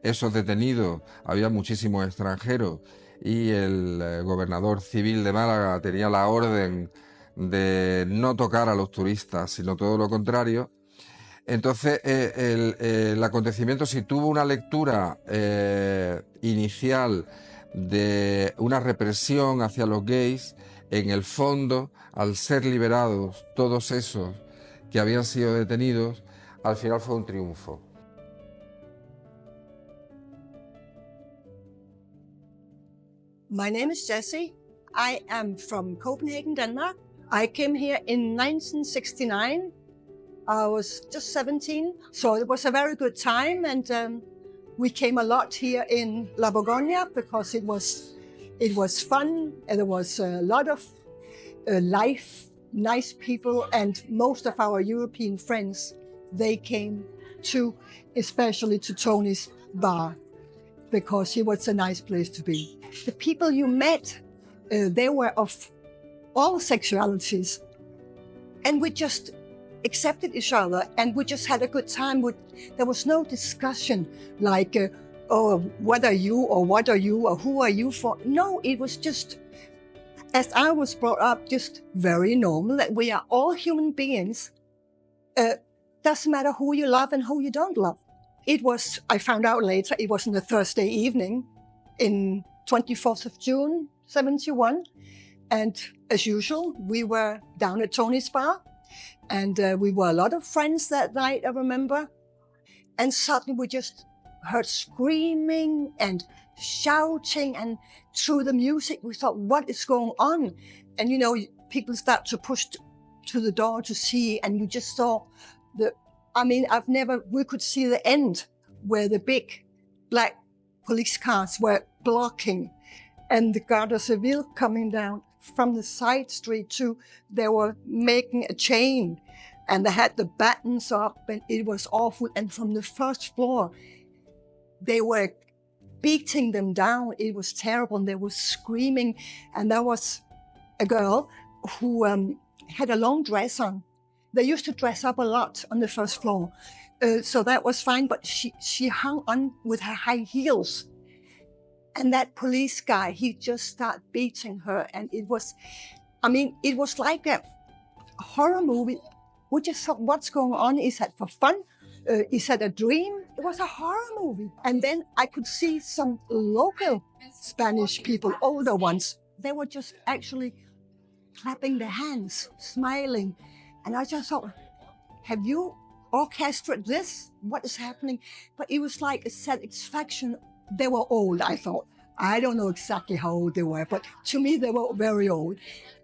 esos detenidos había muchísimos extranjeros y el gobernador civil de Málaga tenía la orden de no tocar a los turistas, sino todo lo contrario. Entonces, el acontecimiento sí tuvo una lectura inicial de una represión hacia los gays. En el fondo, al ser liberados todos esos que habían sido detenidos, al final fue un triunfo. My name is Jessie. I am from Copenhagen, Denmark. I came here in 1969. I was just 17, so it was a very good time, and we came a lot here in La Bourgogne because it was fun, and there was a lot of life, nice people, and most of our European friends, they came to, especially to Tony's bar, because it was a nice place to be. The people you met, they were of all sexualities, and we just accepted each other, and we just had a good time. There was no discussion like, oh, what are you, or what are you, or who are you for? No, it was just, as I was brought up, just very normal, that we are all human beings. Doesn't matter who you love and who you don't love. It was, I found out later, it was on a Thursday evening in 24th of June, 71. And as usual, we were down at Tony's bar, and we were a lot of friends that night, I remember. And suddenly we just heard screaming and shouting, and through the music, we thought, what is going on? And you know, people start to push to the door to see, and you just saw we could see the end where the big black police cars were blocking, and the Garda Civil coming down from the side street too. They were making a chain, and they had the buttons up, and it was awful. And from the first floor, they were beating them down. It was terrible, and they were screaming. And there was a girl who had a long dress on. They used to dress up a lot on the first floor, so that was fine, but she hung on with her high heels. And that police guy, he just started beating her, and it was like a horror movie. We just thought, what's going on? Is that for fun? Is that a dream? It was a horror movie. And then I could see some local Spanish people, older ones. They were just actually clapping their hands, smiling. And I just thought, have you orchestrated this? What is happening? But it was like a satisfaction. They were old, I thought. I don't know exactly how old they were, but to me, they were very old.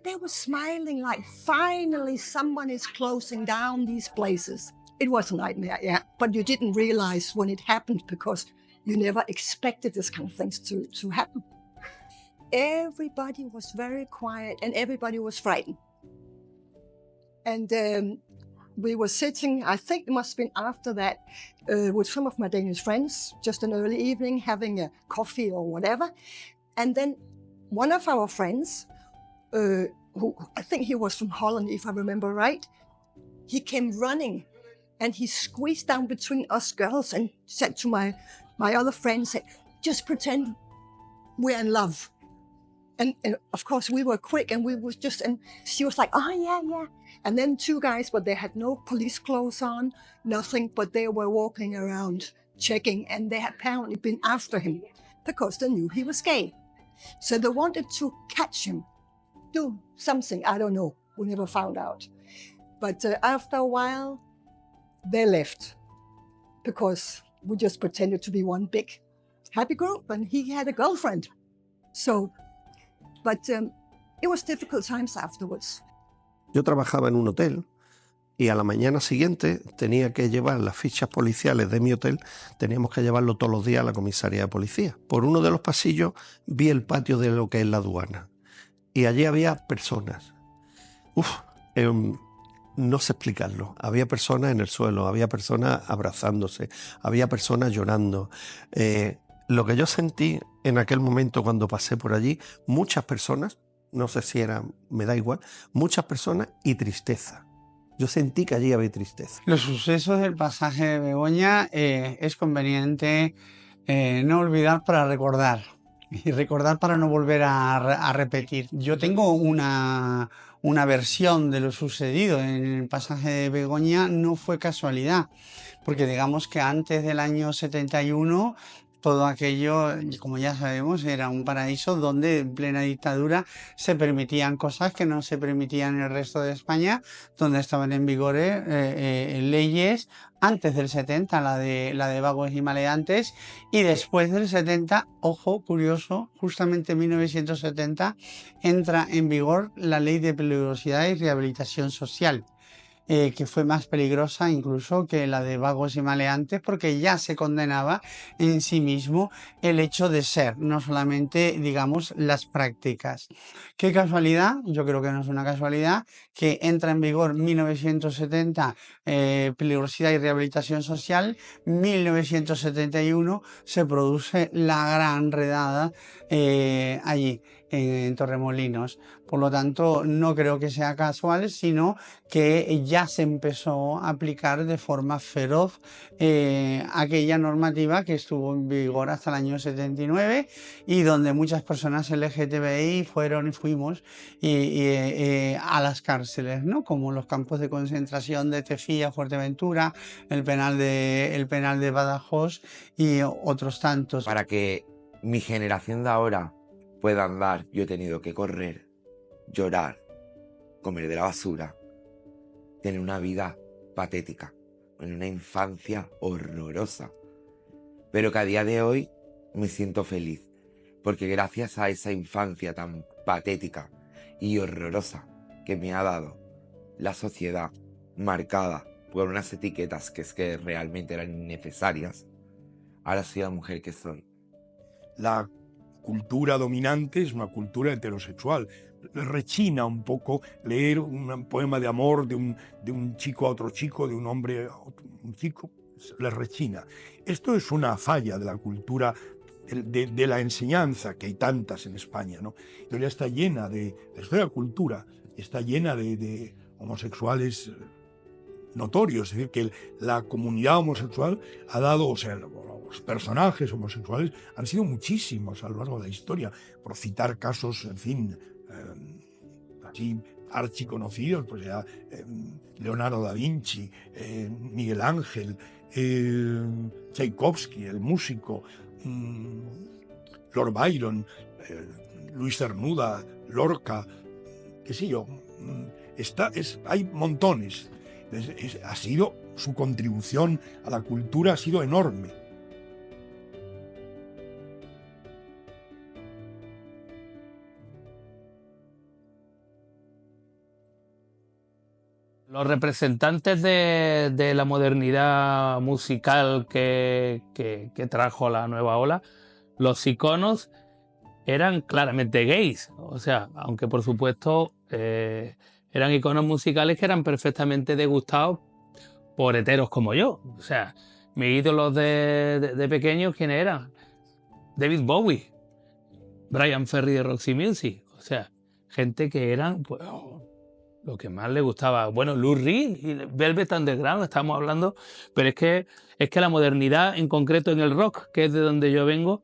They were smiling like, finally, someone is closing down these places. It was a nightmare, yeah. But you didn't realize when it happened because you never expected this kind of things to happen. Everybody was very quiet and everybody was frightened. And we were sitting, I think it must have been after that, with some of my Danish friends, just an early evening, having a coffee or whatever. And then one of our friends, who I think he was from Holland, if I remember right, he came running and he squeezed down between us girls and said to my other friend, said, just pretend we're in love. And of course we were quick, and we was just, and she was like, oh yeah, yeah. And then two guys, but they had no police clothes on, nothing, but they were walking around checking, and they had apparently been after him because they knew he was gay. So they wanted to catch him, do something, I don't know, we never found out. But after a while, they left because we just pretended to be one big happy group, and he had a girlfriend. So, but it was difficult times afterwards. Yo trabajaba en un hotel y a la mañana siguiente tenía que llevar las fichas policiales de mi hotel, teníamos que llevarlo todos los días a la comisaría de policía. Por uno de los pasillos vi el patio de lo que es la aduana y allí había personas. No sé explicarlo. Había personas en el suelo, había personas abrazándose, había personas llorando. Lo que yo sentí en aquel momento cuando pasé por allí, muchas personas, no sé si era, me da igual, muchas personas y tristeza. Yo sentí que allí había tristeza. Los sucesos del pasaje de Begoña es conveniente no olvidar para recordar, y recordar para no volver a repetir. Yo tengo una versión de lo sucedido en el pasaje de Begoña. No fue casualidad, porque digamos que antes del año 71 todo aquello, como ya sabemos, era un paraíso donde en plena dictadura se permitían cosas que no se permitían en el resto de España, donde estaban en vigor leyes antes del 70, la de vagos y maleantes, y después del 70, ojo, curioso, justamente en 1970 entra en vigor la Ley de Peligrosidad y Rehabilitación Social. Que fue más peligrosa incluso que la de vagos y maleantes, porque ya se condenaba en sí mismo el hecho de ser, no solamente, digamos, las prácticas. Qué casualidad, yo creo que no es una casualidad, que entra en vigor 1970 peligrosidad y rehabilitación social, 1971 se produce la gran redada allí en Torremolinos. Por lo tanto, no creo que sea casual, sino que ya se empezó a aplicar de forma feroz aquella normativa que estuvo en vigor hasta el año 79 y donde muchas personas LGTBI fuimos a las cárceles, ¿no? Como los campos de concentración de Tefía, Fuerteventura, el penal de Badajoz y otros tantos. Para que mi generación de ahora pueda andar, yo he tenido que correr, llorar, comer de la basura, tener una vida patética, en una infancia horrorosa. Pero que a día de hoy me siento feliz, porque gracias a esa infancia tan patética y horrorosa que me ha dado la sociedad, marcada por unas etiquetas que realmente eran innecesarias, ahora soy la mujer que soy. La cultura dominante es una cultura heterosexual. Rechina un poco leer un poema de amor de un chico a otro chico, de un hombre a un chico, les rechina. Esto es una falla de la cultura, de la enseñanza, que hay tantas en España, ¿no? La historia está llena de la cultura, está llena de homosexuales notorios, es decir, que la comunidad homosexual ha dado, o sea, los personajes homosexuales han sido muchísimos a lo largo de la historia, por citar casos, en fin, así archiconocidos, pues ya Leonardo da Vinci, Miguel Ángel, Tchaikovsky, el músico, Lord Byron, Luis Cernuda, Lorca, qué sé yo, hay montones. Ha sido, su contribución a la cultura ha sido enorme. Los representantes de la modernidad musical que trajo la nueva ola, los iconos eran claramente gays. O sea, aunque por supuesto eran iconos musicales que eran perfectamente degustados por heteros como yo. O sea, mis ídolos de pequeños, ¿quiénes eran? David Bowie, Brian Ferry de Roxy Music. O sea, gente que eran, pues, lo que más le gustaba. Bueno, Lou Reed y Velvet Underground, estamos hablando, pero es que la modernidad, en concreto en el rock, que es de donde yo vengo,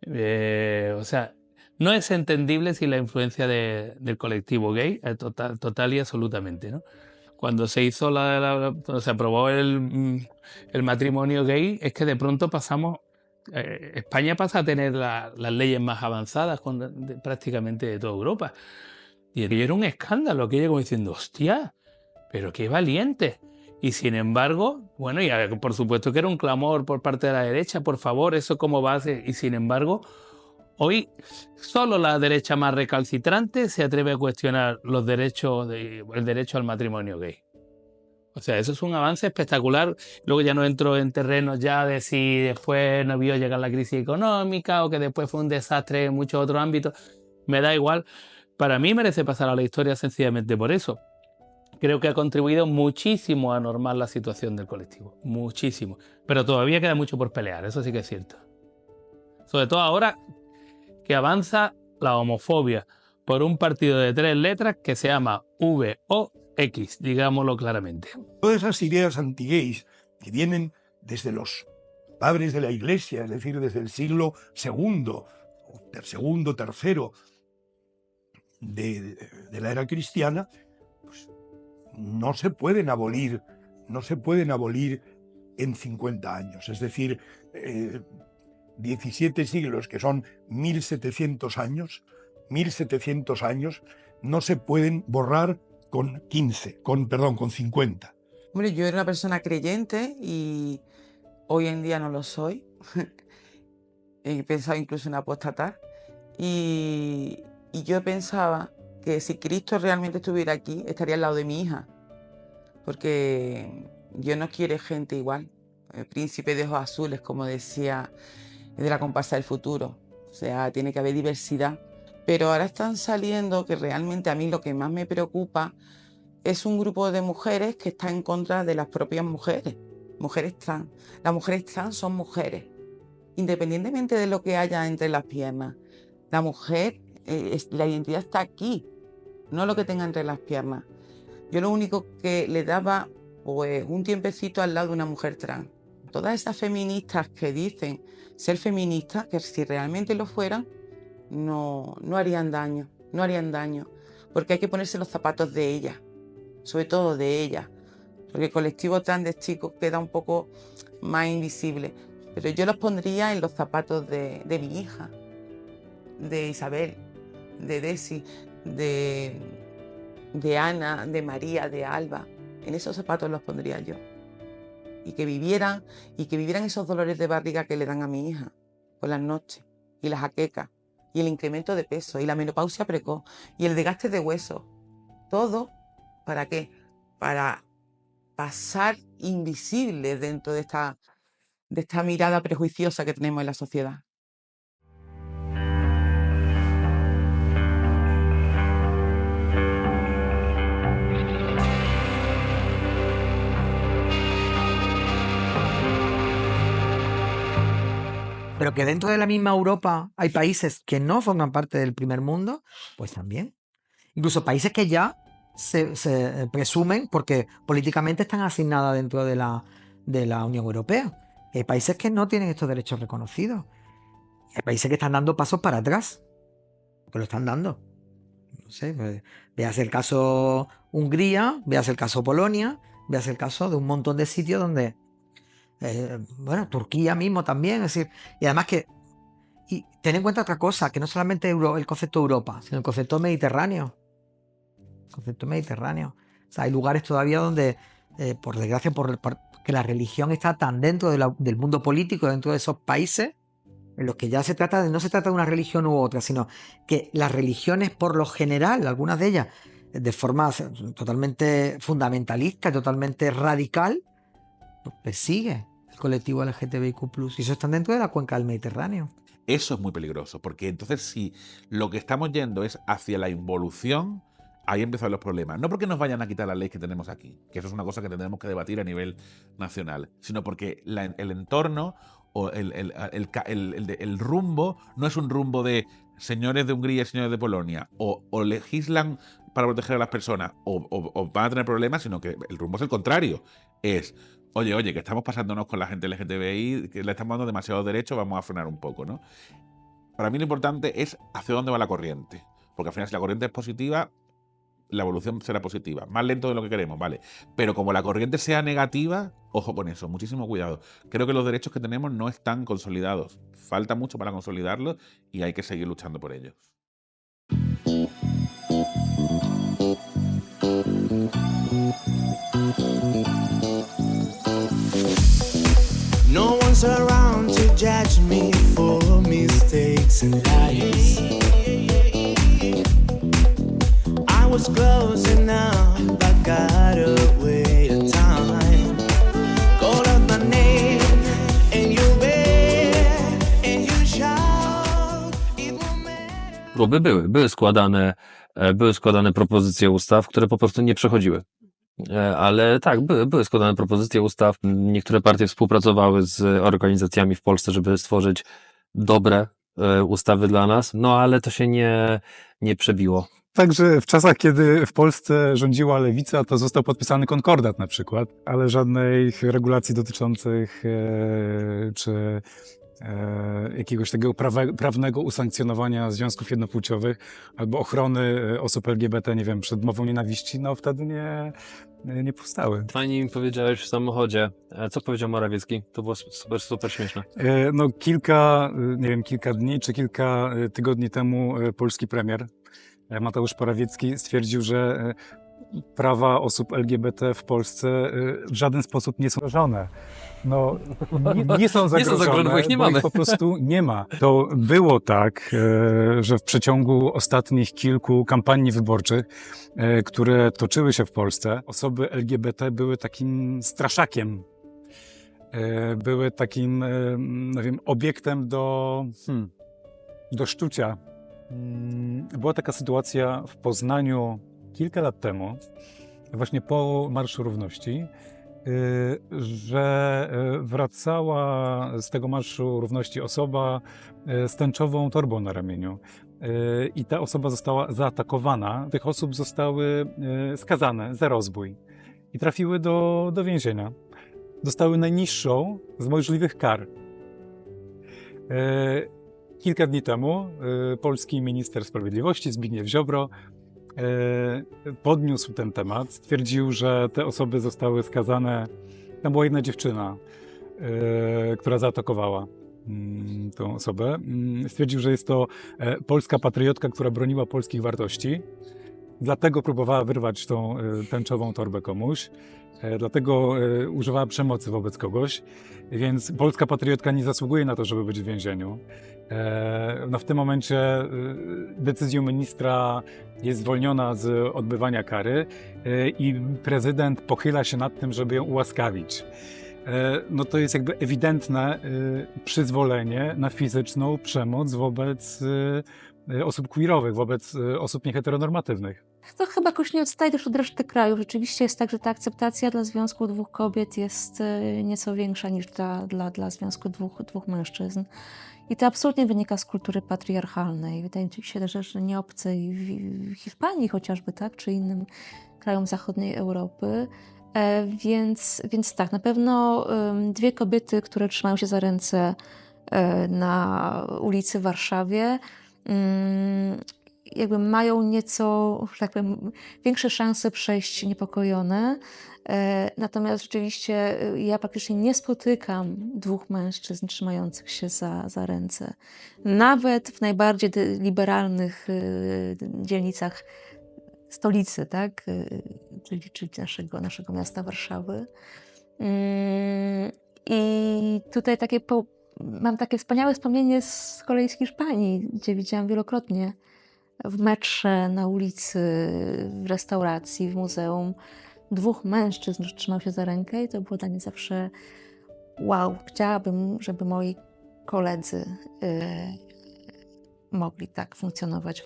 o sea, no es entendible sin la influencia del colectivo gay, total y absolutamente, ¿no? Cuando se hizo cuando se aprobó el matrimonio gay, es que de pronto pasamos, España pasa a tener las leyes más avanzadas prácticamente de toda Europa. Y aquello era un escándalo, aquello como diciendo, hostia, pero qué valiente. Y sin embargo, bueno, y por supuesto que era un clamor por parte de la derecha, por favor, eso como base. Y sin embargo, hoy solo la derecha más recalcitrante se atreve a cuestionar el derecho al matrimonio gay. O sea, eso es un avance espectacular. Luego ya no entro en terrenos ya de si después no vio llegar la crisis económica o que después fue un desastre en muchos otros ámbitos. Me da igual. Para mí merece pasar a la historia sencillamente por eso. Creo que ha contribuido muchísimo a normar la situación del colectivo. Muchísimo. Pero todavía queda mucho por pelear, eso sí que es cierto. Sobre todo ahora que avanza la homofobia por un partido de 3 letras que se llama VOX, digámoslo claramente. Todas esas ideas anti-gays que vienen desde los padres de la Iglesia, es decir, desde el siglo II, tercero, de la era cristiana, pues no se pueden abolir en 50 años. Es decir, 17 siglos, que son 1700 años, no se pueden borrar con 50. Hombre, yo era una persona creyente y hoy en día no lo soy. He pensado incluso en apostatar. Y yo pensaba que si Cristo realmente estuviera aquí, estaría al lado de mi hija. Porque Dios no quiere gente igual. El príncipe de ojos azules, como decía, de la comparsa del futuro. O sea, tiene que haber diversidad. Pero ahora están saliendo que realmente a mí lo que más me preocupa es un grupo de mujeres que está en contra de las propias mujeres. Mujeres trans. Las mujeres trans son mujeres. Independientemente de lo que haya entre las piernas. La mujer, la identidad está aquí, no lo que tenga entre las piernas. Yo lo único que le daba, pues, un tiempecito al lado de una mujer trans. Todas esas feministas que dicen ser feministas, que si realmente lo fueran, no harían daño, porque hay que ponerse los zapatos de ellas, sobre todo de ellas, porque el colectivo trans de chicos queda un poco más invisible, pero yo los pondría en los zapatos de mi hija, de Isabel, de Desi, de Ana, de María, de Alba. En esos zapatos los pondría yo. Y que vivieran esos dolores de barriga que le dan a mi hija por las noches, y las jaquecas, y el incremento de peso, y la menopausia precoz, y el desgaste de huesos. Todo, ¿para qué? Para pasar invisible dentro de esta mirada prejuiciosa que tenemos en la sociedad. Pero que dentro de la misma Europa hay países que no forman parte del primer mundo, pues también. Incluso países que ya se presumen porque políticamente están asignadas dentro de la Unión Europea. Hay países que no tienen estos derechos reconocidos. Hay países que están dando pasos para atrás, que lo están dando. No sé, pues, veas el caso Hungría, veas el caso Polonia, veas el caso de un montón de sitios donde... bueno, Turquía mismo también, es decir, y además y ten en cuenta otra cosa, que no solamente el concepto Europa, sino el concepto Mediterráneo. O sea, hay lugares todavía donde, por desgracia, que la religión está tan dentro del mundo político, dentro de esos países, en los que ya no se trata de una religión u otra, sino que las religiones, por lo general, algunas de ellas, de forma totalmente fundamentalista, totalmente radical, persigue el colectivo LGTBIQ+, y eso está dentro de la cuenca del Mediterráneo. Eso es muy peligroso, porque entonces si lo que estamos yendo es hacia la involución, ahí empiezan los problemas. No porque nos vayan a quitar la ley que tenemos aquí, que eso es una cosa que tendremos que debatir a nivel nacional, sino porque el entorno o el rumbo no es un rumbo de señores de Hungría y señores de Polonia, o legislan para proteger a las personas, o van a tener problemas, sino que el rumbo es el contrario. Es... Oye, que estamos pasándonos con la gente LGTBI, que le estamos dando demasiados derechos, vamos a frenar un poco, ¿no? Para mí lo importante es hacia dónde va la corriente. Porque al final, si la corriente es positiva, la evolución será positiva. Más lento de lo que queremos, vale. Pero como la corriente sea negativa, ojo con eso, muchísimo cuidado. Creo que los derechos que tenemos no están consolidados. Falta mucho para consolidarlos y hay que seguir luchando por ellos. No one's around to judge me for mistakes and lies. I was close enough, but got away at time. Call out my name, and you bear, and you shout. Były składane propozycje ustaw, które po prostu nie przechodziły. Ale tak, były składane propozycje ustaw. Niektóre partie współpracowały z organizacjami w Polsce, żeby stworzyć dobre ustawy dla nas, no ale to się nie przebiło. Także w czasach, kiedy w Polsce rządziła lewica, to został podpisany konkordat na przykład, ale żadnej regulacji dotyczących czy jakiegoś takiego prawnego usankcjonowania związków jednopłciowych albo ochrony osób LGBT, nie wiem, przed mową nienawiści, no wtedy nie powstały. Fajnie mi powiedziałeś w samochodzie. Co powiedział Morawiecki? To było super śmieszne. No kilka dni czy kilka tygodni temu polski premier Mateusz Morawiecki stwierdził, że prawa osób LGBT w Polsce w żaden sposób nie są zagrożone. No, nie są zagrożone, bo ich nie mamy. Po prostu nie ma. To było tak, że w przeciągu ostatnich kilku kampanii wyborczych, które toczyły się w Polsce, osoby LGBT były takim straszakiem. Były takim, no wiem, obiektem do szczucia. Była taka sytuacja w Poznaniu kilka lat temu, właśnie po Marszu Równości, że wracała z tego Marszu Równości osoba z tęczową torbą na ramieniu. I ta osoba została zaatakowana. Tych osób zostały skazane za rozbój i trafiły do więzienia. Dostały najniższą z możliwych kar. Kilka dni temu polski minister sprawiedliwości Zbigniew Ziobro podniósł ten temat. Stwierdził, że te osoby zostały skazane. Tam była jedna dziewczyna, która zaatakowała tą osobę. Stwierdził, że jest to polska patriotka, która broniła polskich wartości. Dlatego próbowała wyrwać tą tęczową torbę komuś. Dlatego używała przemocy wobec kogoś. Więc polska patriotka nie zasługuje na to, żeby być w więzieniu. No w tym momencie decyzją ministra jest zwolniona z odbywania kary i prezydent pochyla się nad tym, żeby ją ułaskawić. No to jest jakby ewidentne przyzwolenie na fizyczną przemoc wobec osób queerowych, wobec osób nieheteronormatywnych. To chyba jakoś nie odstaje też od reszty kraju. Rzeczywiście jest tak, że ta akceptacja dla związku dwóch kobiet jest nieco większa niż dla związku dwóch mężczyzn. I to absolutnie wynika z kultury patriarchalnej. Wydaje mi się, że nie obcej w Hiszpanii chociażby, tak, czy innym krajom zachodniej Europy. Więc tak, na pewno dwie kobiety, które trzymają się za ręce na ulicy w Warszawie, jakby mają nieco, że tak powiem, większe szanse przejść niepokojone. Natomiast rzeczywiście ja praktycznie nie spotykam dwóch mężczyzn trzymających się za ręce. Nawet w najbardziej liberalnych dzielnicach stolicy, tak? Czyli naszego miasta Warszawy. I tutaj mam takie wspaniałe wspomnienie z kolei z Hiszpanii, gdzie widziałam wielokrotnie w metrze, na ulicy, w restauracji, w muzeum dwóch mężczyzn trzymało się za rękę i to było dla mnie zawsze wow. Chciałabym, żeby moi koledzy mogli tak funkcjonować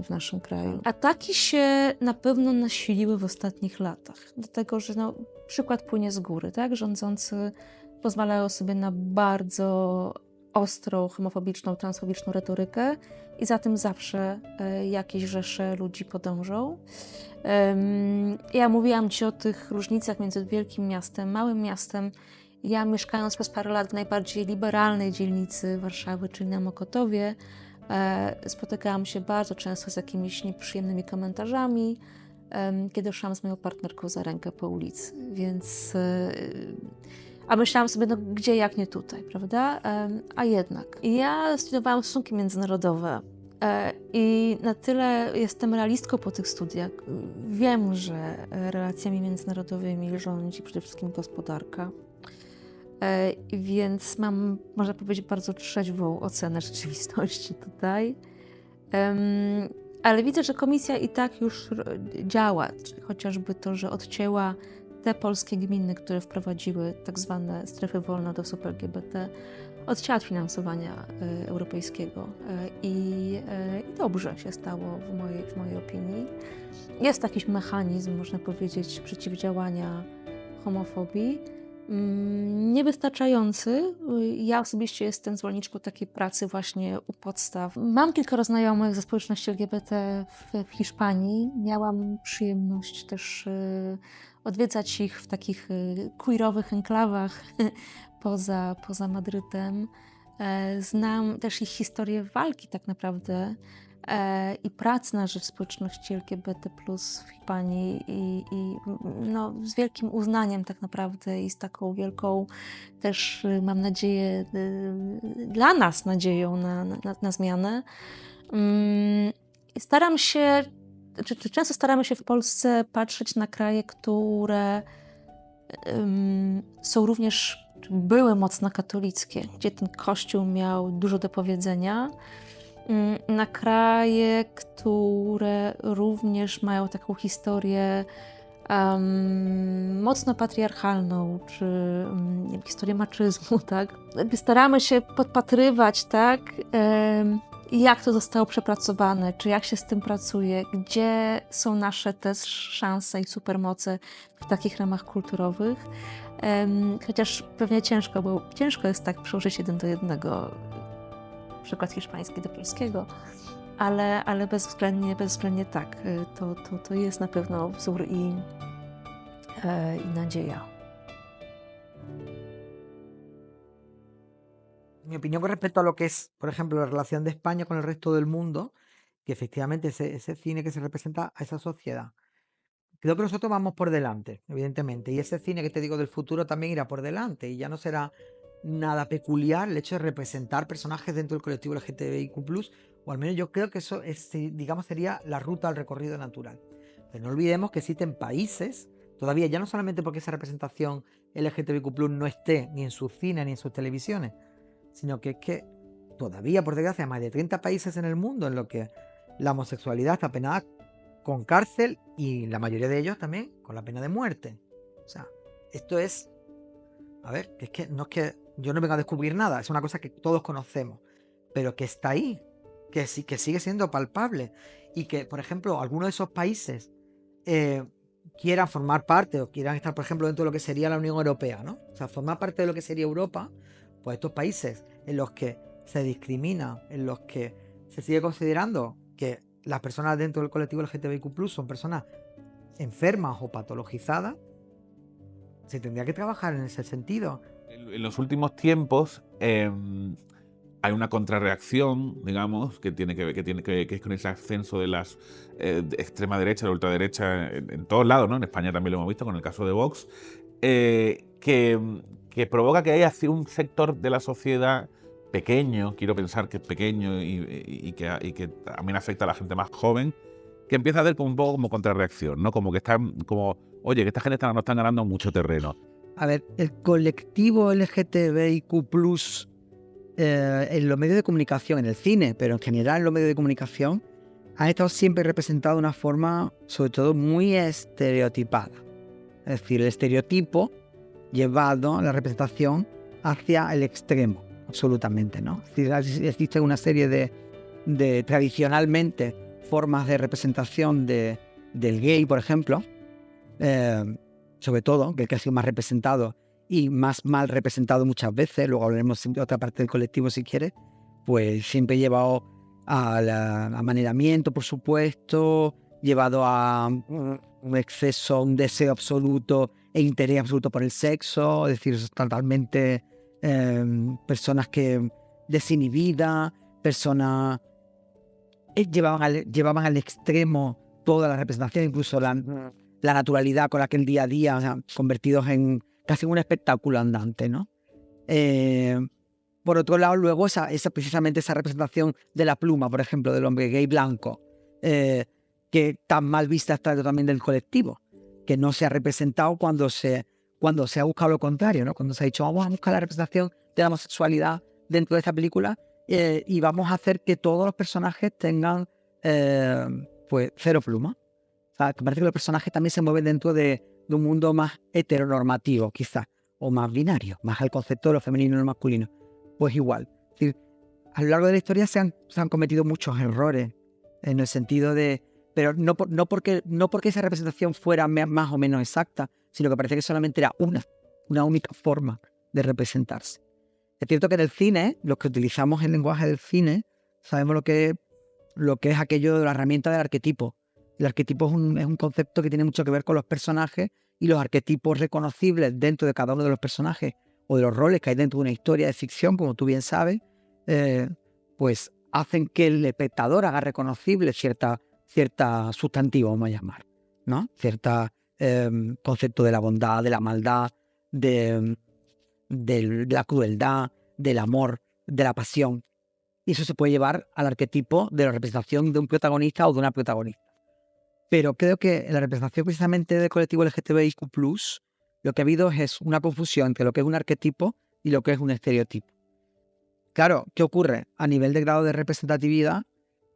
w naszym kraju. Ataki się na pewno nasiliły w ostatnich latach, dlatego że przykład płynie z góry, tak? Rządzący pozwalają sobie na bardzo ostrą, homofobiczną, transfobiczną retorykę i za tym zawsze jakieś rzesze ludzi podążą. Ja mówiłam Ci o tych różnicach między wielkim miastem, małym miastem. Ja mieszkając przez parę lat w najbardziej liberalnej dzielnicy Warszawy, czyli na Mokotowie, spotykałam się bardzo często z jakimiś nieprzyjemnymi komentarzami, kiedy szłam z moją partnerką za rękę po ulicy, więc... A myślałam sobie, gdzie jak nie tutaj, prawda? A jednak. Ja studiowałam stosunki międzynarodowe i na tyle jestem realistką po tych studiach. Wiem, że relacjami międzynarodowymi rządzi przede wszystkim gospodarka. Więc mam, można powiedzieć, bardzo trzeźwą ocenę rzeczywistości tutaj. Ale widzę, że komisja i tak już działa. Chociażby to, że odcięła te polskie gminy, które wprowadziły tak zwane strefy wolne od osób LGBT, odcięła finansowania europejskiego i dobrze się stało w mojej opinii. Jest jakiś mechanizm, można powiedzieć, przeciwdziałania homofobii, niewystarczający. Ja osobiście jestem zwolenniczką takiej pracy właśnie u podstaw. Mam kilkoro znajomych ze społeczności LGBT w Hiszpanii. Miałam przyjemność też odwiedzać ich w takich queerowych enklawach poza Madrytem. Znam też ich historię walki tak naprawdę i pracy na rzecz społeczności LGBT+ w Hiszpanii i no, z wielkim uznaniem tak naprawdę i z taką wielką też, mam nadzieję, dla nas nadzieją na zmianę. Staram się, często staramy się w Polsce patrzeć na kraje, które są również, były mocno katolickie, gdzie ten Kościół miał dużo do powiedzenia, na kraje, które również mają taką historię mocno patriarchalną, czy historię maczyzmu, tak? Staramy się podpatrywać, tak, jak to zostało przepracowane, czy jak się z tym pracuje, gdzie są nasze też szanse i supermoce w takich ramach kulturowych. Chociaż pewnie ciężko, bo ciężko jest tak przełożyć 1 do 1 przykład hiszpański do polskiego, ale bezwzględnie tak. To jest na pewno wzór i nadzieja. Mi opinión con respecto a lo que es, por ejemplo, la relación de España con el resto del mundo, que efectivamente ese cine que se representa a esa sociedad. Creo que nosotros vamos por delante, evidentemente, y ese cine que te digo del futuro también irá por delante, y ya no será nada peculiar el hecho de representar personajes dentro del colectivo LGTBIQ+, o al menos yo creo que eso es, digamos, sería la ruta al recorrido natural. Pero no olvidemos que existen países, todavía ya no solamente porque esa representación LGTBIQ+ no esté ni en sus cines ni en sus televisiones, sino que es que todavía, por desgracia, hay más de 30 países en el mundo en los que la homosexualidad está penada con cárcel y la mayoría de ellos también con la pena de muerte. O sea, esto es, a ver, es que no es que yo no venga a descubrir nada, es una cosa que todos conocemos, pero que está ahí, que sigue siendo palpable y que, por ejemplo, algunos de esos países quieran formar parte o quieran estar, por ejemplo, dentro de lo que sería la Unión Europea, ¿no? O sea, formar parte de lo que sería Europa, pues estos países en los que se discrimina, en los que se sigue considerando que las personas dentro del colectivo LGTBIQ+ son personas enfermas o patologizadas, se tendría que trabajar en ese sentido. En los últimos tiempos hay una contrarreacción, digamos, que es con ese ascenso de las de extrema derecha, de ultraderecha, en todos lados, ¿no? En España también lo hemos visto con el caso de Vox, que provoca que haya un sector de la sociedad pequeño, quiero pensar que es pequeño y que también afecta a la gente más joven, que empieza a ver como un poco como contrarreacción, ¿no? Como que están, como, oye, que esta gente nos están ganando mucho terreno. A ver, el colectivo LGTBIQ+, en los medios de comunicación, en el cine, pero en general en los medios de comunicación, han estado siempre representados de una forma, sobre todo, muy estereotipada. Es decir, el estereotipo llevado a la representación hacia el extremo, absolutamente, ¿no? Es decir, existe una serie de tradicionalmente formas de representación del gay, por ejemplo, sobre todo, que ha sido más representado y más mal representado muchas veces, luego hablaremos de otra parte del colectivo si quieres, pues siempre llevado al amaneramiento, por supuesto, llevado a un exceso, un deseo absoluto e interés absoluto por el sexo, es decir, totalmente personas que desinhibidas, personas llevaban al extremo toda la representación, incluso la naturalidad con la que el día a día, o sea, convertidos en casi un espectáculo andante, ¿no? Por otro lado, luego precisamente esa representación de la pluma, por ejemplo, del hombre gay blanco, que tan mal vista está también del colectivo, que no se ha representado cuando se ha buscado lo contrario, ¿no? Cuando se ha dicho, vamos a buscar la representación de la homosexualidad dentro de esta película y vamos a hacer que todos los personajes tengan pues cero pluma. O sea, que parece que los personajes también se mueven dentro de un mundo más heteronormativo, quizás, o más binario, más al concepto de lo femenino y lo masculino. Pues igual. Es decir, a lo largo de la historia se han cometido muchos errores en el sentido de... Pero no porque esa representación fuera más o menos exacta, sino que parece que solamente era una única forma de representarse. Es cierto que en el cine, los que utilizamos el lenguaje del cine, sabemos lo que es aquello de la herramienta del arquetipo. El arquetipo es un concepto que tiene mucho que ver con los personajes y los arquetipos reconocibles dentro de cada uno de los personajes o de los roles que hay dentro de una historia de ficción, como tú bien sabes, pues hacen que el espectador haga reconocible cierta sustantivo, vamos a llamar, ¿no? Cierta concepto de la bondad, de la maldad, de la crueldad, del amor, de la pasión. Y eso se puede llevar al arquetipo de la representación de un protagonista o de una protagonista. Pero creo que en la representación precisamente del colectivo LGTBIQ+, lo que ha habido es una confusión entre lo que es un arquetipo y lo que es un estereotipo. Claro, ¿qué ocurre? A nivel de grado de representatividad,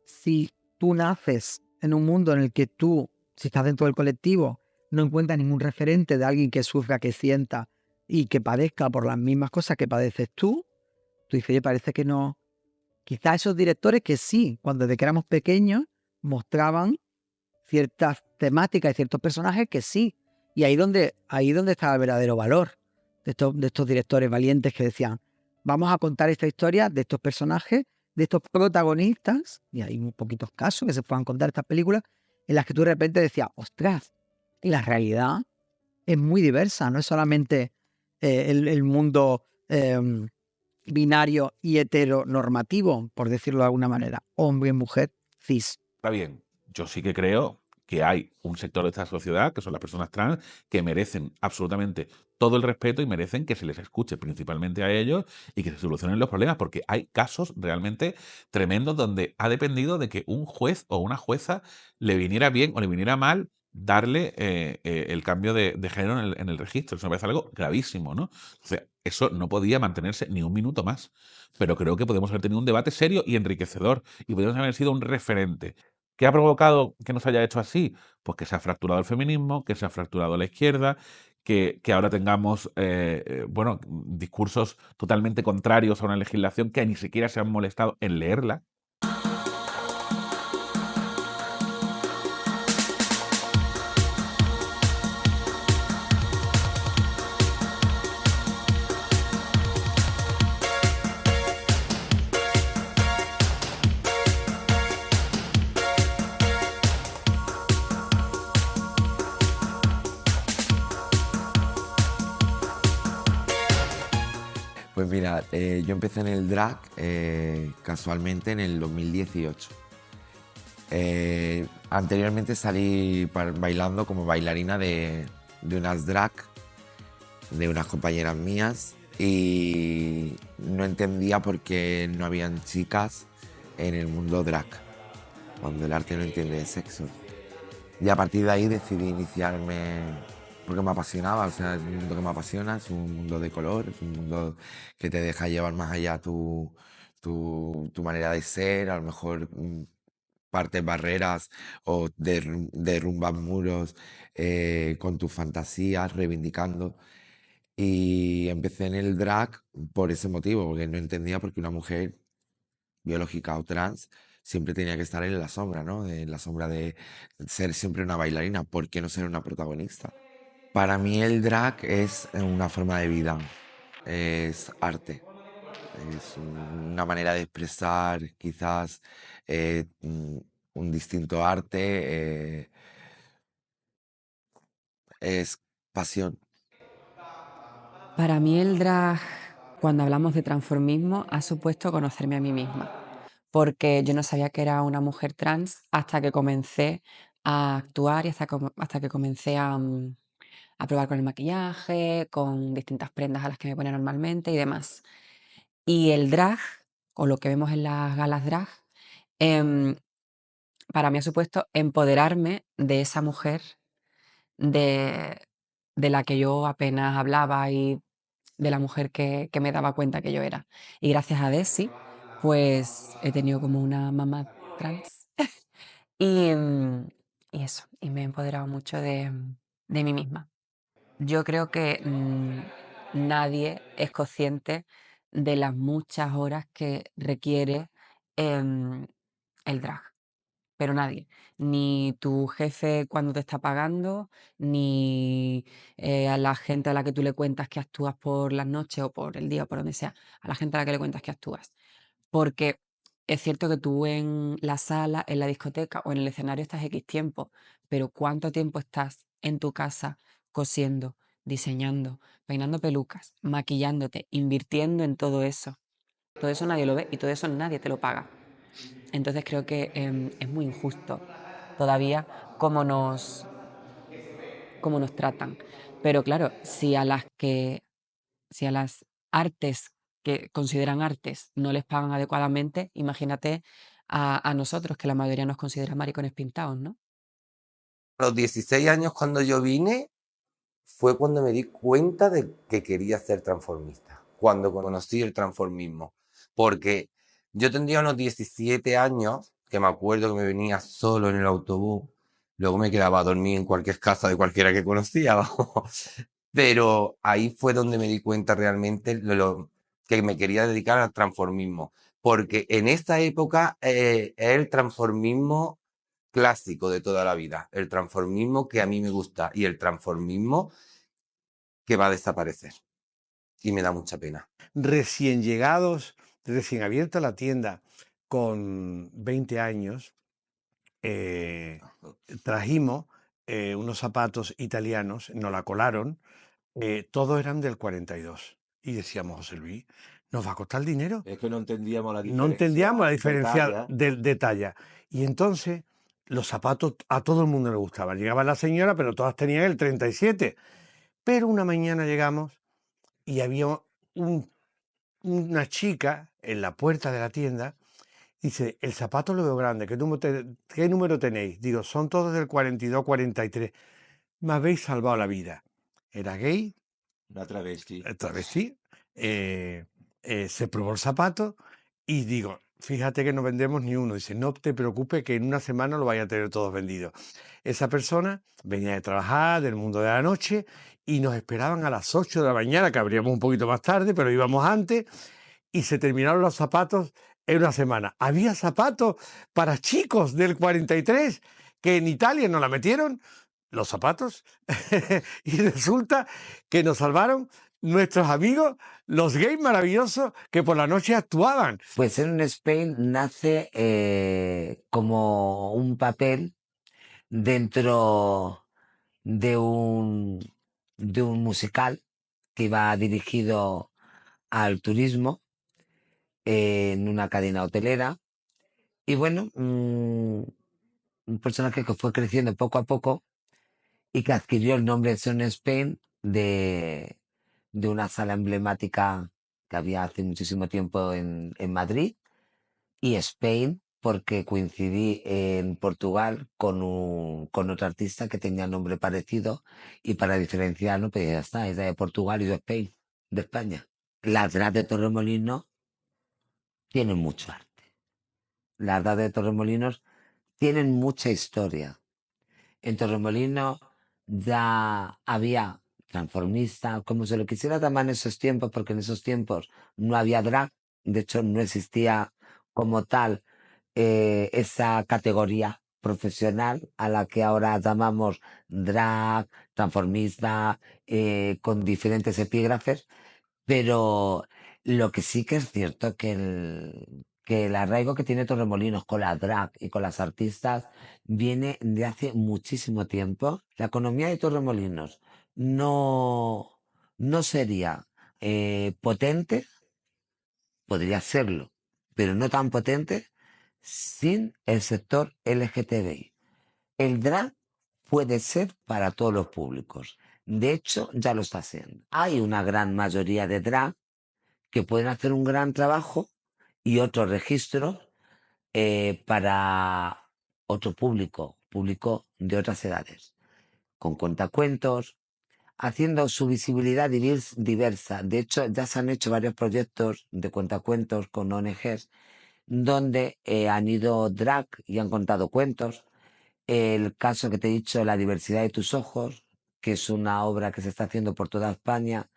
si tú naces en un mundo en el que tú, si estás dentro del colectivo, no encuentras ningún referente de alguien que sufra, que sienta y que padezca por las mismas cosas que padeces tú dices, oye, parece que no. Quizás esos directores que sí, cuando desde que éramos pequeños, mostraban ciertas temáticas y ciertos personajes que sí. Y ahí donde está el verdadero valor de estos directores valientes que decían, vamos a contar esta historia de estos personajes, de estos protagonistas, y hay muy poquitos casos que se puedan contar estas películas, en las que tú de repente decías, ostras, y la realidad es muy diversa, no es solamente el mundo binario y heteronormativo, por decirlo de alguna manera, hombre, mujer, cis. Está bien, yo sí que creo que hay un sector de esta sociedad, que son las personas trans, que merecen absolutamente todo el respeto y merecen que se les escuche principalmente a ellos y que se solucionen los problemas, porque hay casos realmente tremendos donde ha dependido de que un juez o una jueza le viniera bien o le viniera mal darle el cambio de género en el registro. Eso me parece algo gravísimo, ¿no? O sea, eso no podía mantenerse ni un minuto más. Pero creo que podemos haber tenido un debate serio y enriquecedor y podemos haber sido un referente. ¿Qué ha provocado que nos haya hecho así? Pues que se ha fracturado el feminismo, que se ha fracturado la izquierda, que ahora tengamos bueno, discursos totalmente contrarios a una legislación que ni siquiera se han molestado en leerla. Pues mira, yo empecé en el drag casualmente en el 2018. Anteriormente salí bailando como bailarina de unas drag, de unas compañeras mías, y no entendía por qué no habían chicas en el mundo drag, cuando el arte no entiende de sexo. Y a partir de ahí decidí iniciarme porque me apasionaba, o sea, es un mundo que me apasiona, es un mundo de color, es un mundo que te deja llevar más allá tu manera de ser, a lo mejor partes barreras o derrumbas muros con tus fantasías, reivindicando. Y empecé en el drag por ese motivo, porque no entendía por qué una mujer biológica o trans siempre tenía que estar en la sombra, ¿no? En la sombra de ser siempre una bailarina, ¿por qué no ser una protagonista? Para mí el drag es una forma de vida, es arte, es una manera de expresar quizás un distinto arte, es pasión. Para mí el drag, cuando hablamos de transformismo, ha supuesto conocerme a mí misma, porque yo no sabía que era una mujer trans hasta que comencé a actuar y hasta que comencé a probar con el maquillaje, con distintas prendas a las que me ponía normalmente y demás. Y el drag, o lo que vemos en las galas drag, em, para mí ha supuesto empoderarme de esa mujer de, de la que yo apenas hablaba y de la mujer que me daba cuenta que yo era. Y gracias a Desi, pues he tenido como una mamá trans. Y, y eso, y me he empoderado mucho de mí misma. Yo creo que nadie es consciente de las muchas horas que requiere em, el drag, pero nadie. Ni tu jefe cuando te está pagando, ni a la gente a la que tú le cuentas que actúas por las noches o por el día o por donde sea, a la gente a la que le cuentas que actúas. Porque es cierto que tú en la sala, en la discoteca o en el escenario estás X tiempo, pero ¿cuánto tiempo estás en tu casa cosiendo, diseñando, peinando pelucas, maquillándote, invirtiendo en todo eso. Todo eso nadie lo ve y todo eso nadie te lo paga. Entonces creo que es muy injusto todavía cómo nos tratan. Pero claro, si a las artes que consideran artes no les pagan adecuadamente, imagínate a nosotros, que la mayoría nos considera maricones pintados, ¿no? A los 16 años cuando yo vine, fue cuando me di cuenta de que quería ser transformista, cuando conocí el transformismo. Porque yo tendría unos 17 años, que me acuerdo que me venía solo en el autobús, luego me quedaba a dormir en cualquier casa de cualquiera que conocía, pero ahí fue donde me di cuenta realmente que me quería dedicar al transformismo, porque en esta época es el transformismo clásico de toda la vida, el transformismo que a mí me gusta y el transformismo que va a desaparecer. Y me da mucha pena. Recién llegados, recién abierta la tienda, con 20 años, trajimos unos zapatos italianos, nos la colaron, todos eran del 42. Y decíamos, José Luis, ¿nos va a costar dinero? Es que no entendíamos la diferencia. No entendíamos la de diferencia talla. de talla. Y entonces los zapatos a todo el mundo le gustaban. Llegaba la señora, pero todas tenían el 37. Pero una mañana llegamos y había una chica en la puerta de la tienda. Dice, el zapato lo veo grande, ¿qué número tenéis? Digo, son todos del 42, 43. Me habéis salvado la vida. Era gay. Una travesti. Travesti. Se probó el zapato y digo, fíjate que no vendemos ni uno. Dice, no te preocupes que en una semana lo vaya a tener todos vendidos. Esa persona venía de trabajar, del mundo de la noche, y nos esperaban a las 8 de la mañana, que abríamos un poquito más tarde, pero íbamos antes, y se terminaron los zapatos en una semana. Había zapatos para chicos del 43 que en Italia nos la metieron, los zapatos, y resulta que nos salvaron nuestros amigos, los gays maravillosos que por la noche actuaban. Pues en Spain nace como un papel dentro de un musical que iba dirigido al turismo en una cadena hotelera. Y bueno, un personaje que fue creciendo poco a poco y que adquirió el nombre de Son Spain de una sala emblemática que había hace muchísimo tiempo en Madrid, y Spain porque coincidí en Portugal con otro artista que tenía nombre parecido, y para diferenciarlo, pues ya está, es de Portugal y de Spain, de España. Las drags de Torremolinos tienen mucho arte. Las drags de Torremolinos tienen mucha historia. En Torremolinos ya había transformista, como se lo quisiera llamar en esos tiempos, porque en esos tiempos no había drag, de hecho no existía como tal esa categoría profesional a la que ahora llamamos drag, transformista, con diferentes epígrafes, pero lo que sí que es cierto que el arraigo que tiene Torremolinos con la drag y con las artistas viene de hace muchísimo tiempo. La economía de Torremolinos no sería potente, podría serlo, pero no tan potente sin el sector LGTBI. El drag puede ser para todos los públicos. De hecho, ya lo está haciendo. Hay una gran mayoría de drag que pueden hacer un gran trabajo y otros registros para otro público de otras edades, con cuentacuentos, haciendo su visibilidad diversa. De hecho, ya se han hecho varios proyectos de cuentacuentos con ONGs donde han ido drag y han contado cuentos. El caso que te he dicho, La diversidad de tus ojos, que es una obra que se está haciendo por toda España,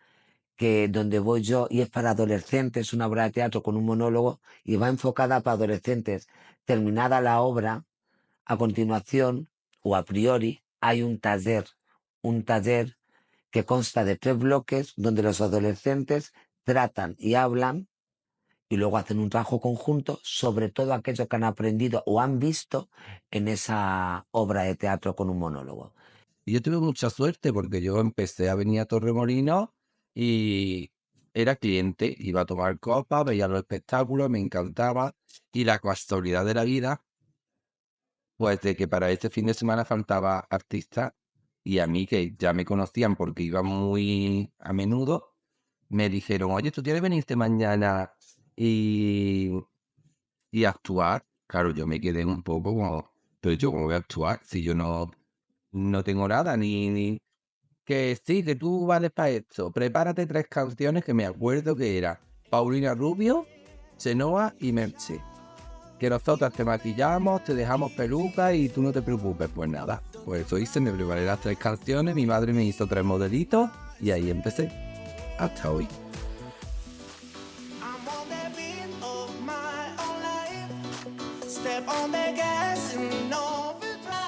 que donde voy yo, y es para adolescentes, una obra de teatro con un monólogo y va enfocada para adolescentes. Terminada la obra, a continuación o a priori hay un taller que consta de 3 bloques donde los adolescentes tratan y hablan y luego hacen un trabajo conjunto sobre todo aquello que han aprendido o han visto en esa obra de teatro con un monólogo. Y yo tuve mucha suerte porque yo empecé a venir a Torremolinos y era cliente, iba a tomar copas, veía los espectáculos, me encantaba. Y la casualidad de la vida, pues de que para este fin de semana faltaba artista y a mí que ya me conocían porque iba muy a menudo, me dijeron, oye, ¿tú quieres venirte mañana y actuar? Claro, yo me quedé un poco como, pero yo cómo voy a actuar si yo no tengo nada, ni que sí, que tú vales para esto. Prepárate 3 canciones que me acuerdo que era Paulina Rubio, Chenoa y Merche. Que nosotras te maquillamos, te dejamos peluca y tú no te preocupes. Pues nada, pues eso hice, me preparé las 3 canciones, mi madre me hizo 3 modelitos y ahí empecé. Hasta hoy.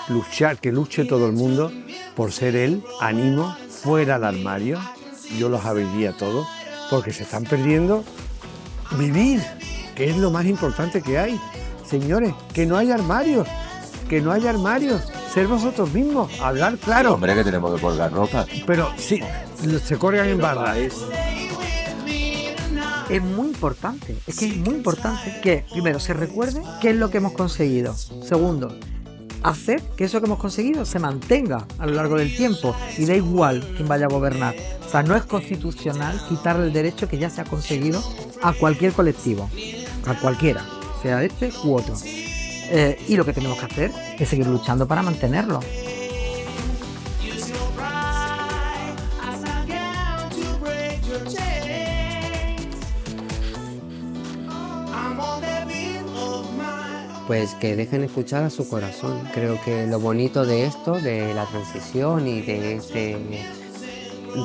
Luchar, que luche todo el mundo por ser él, ánimo, fuera del armario. Yo los abriría a todos, porque se están perdiendo vivir, que es lo más importante que hay. Señores, que no haya armarios, ser vosotros mismos, hablar claro. Hombre, que tenemos que colgar ropa. Pero sí, se colgan en barra. Es muy importante, es que es muy importante que, primero, se recuerde qué es lo que hemos conseguido. Segundo, hacer que eso que hemos conseguido se mantenga a lo largo del tiempo y da igual quién vaya a gobernar. O sea, no es constitucional quitarle el derecho que ya se ha conseguido a cualquier colectivo, a cualquiera, sea este u otro. Y lo que tenemos que hacer es seguir luchando para mantenerlo. Pues que dejen escuchar a su corazón. Creo que lo bonito de esto, de la transición y de este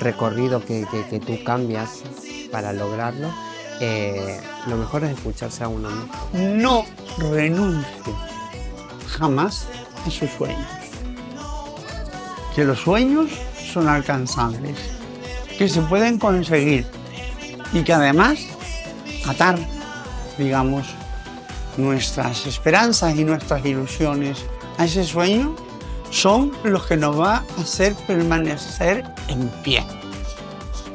recorrido que tú cambias para lograrlo, lo mejor es escucharse a uno mismo. No renuncie jamás a sus sueños. Que los sueños son alcanzables, que se pueden conseguir y que además atar, digamos, nuestras esperanzas y nuestras ilusiones a ese sueño son los que nos va a hacer permanecer en pie,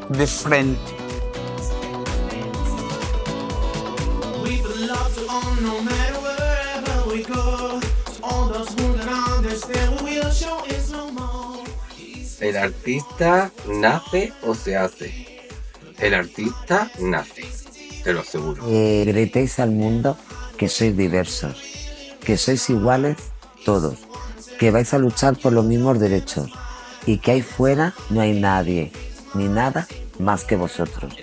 de frente. El artista nace o se hace. El artista nace, te lo aseguro. Gritéis al mundo que sois diversos, que sois iguales todos, que vais a luchar por los mismos derechos y que ahí fuera no hay nadie ni nada más que vosotros.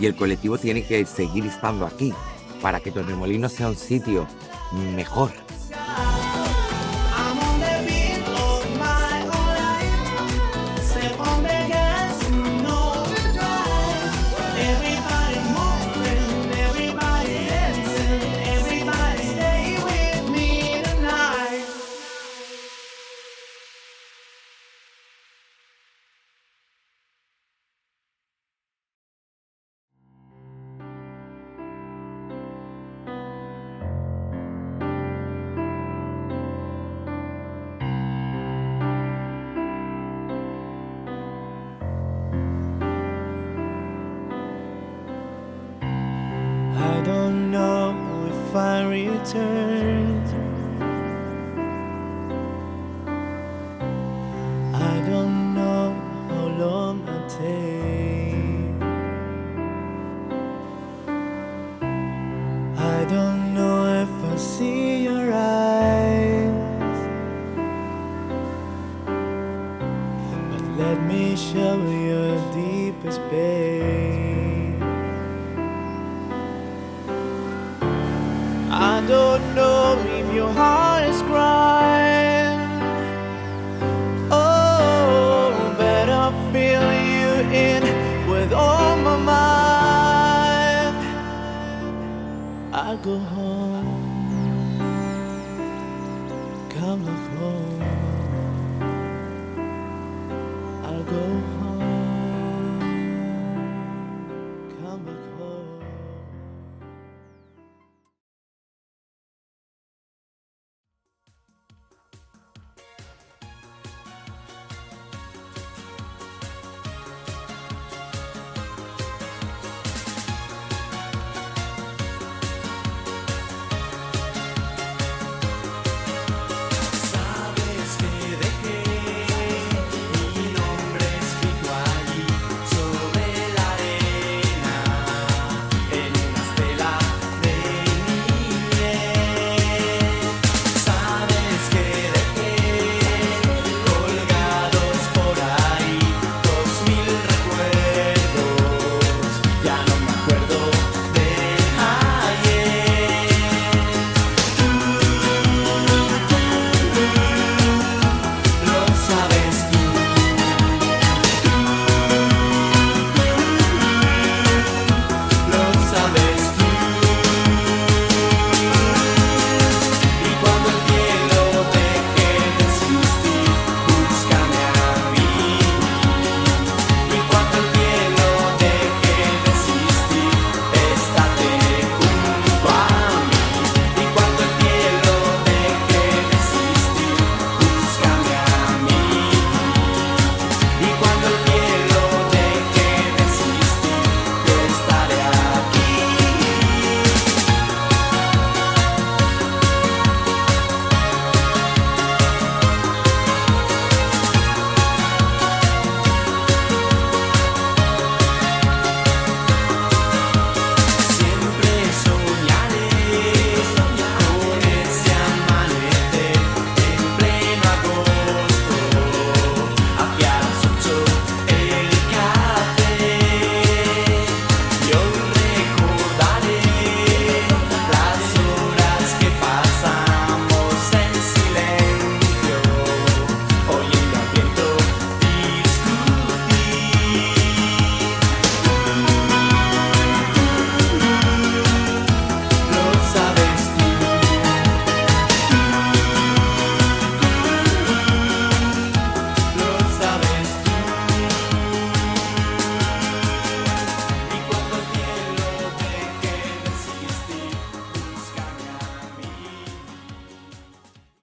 Y el colectivo tiene que seguir estando aquí para que Torremolinos sea un sitio mejor. I don't know if I return. I don't know how long I'll take. I don't know if I'll see your eyes, but let me show you your deepest pain. I don't know if your heart is crying. Oh, but I feel you in with all my mind. I go home, come look home.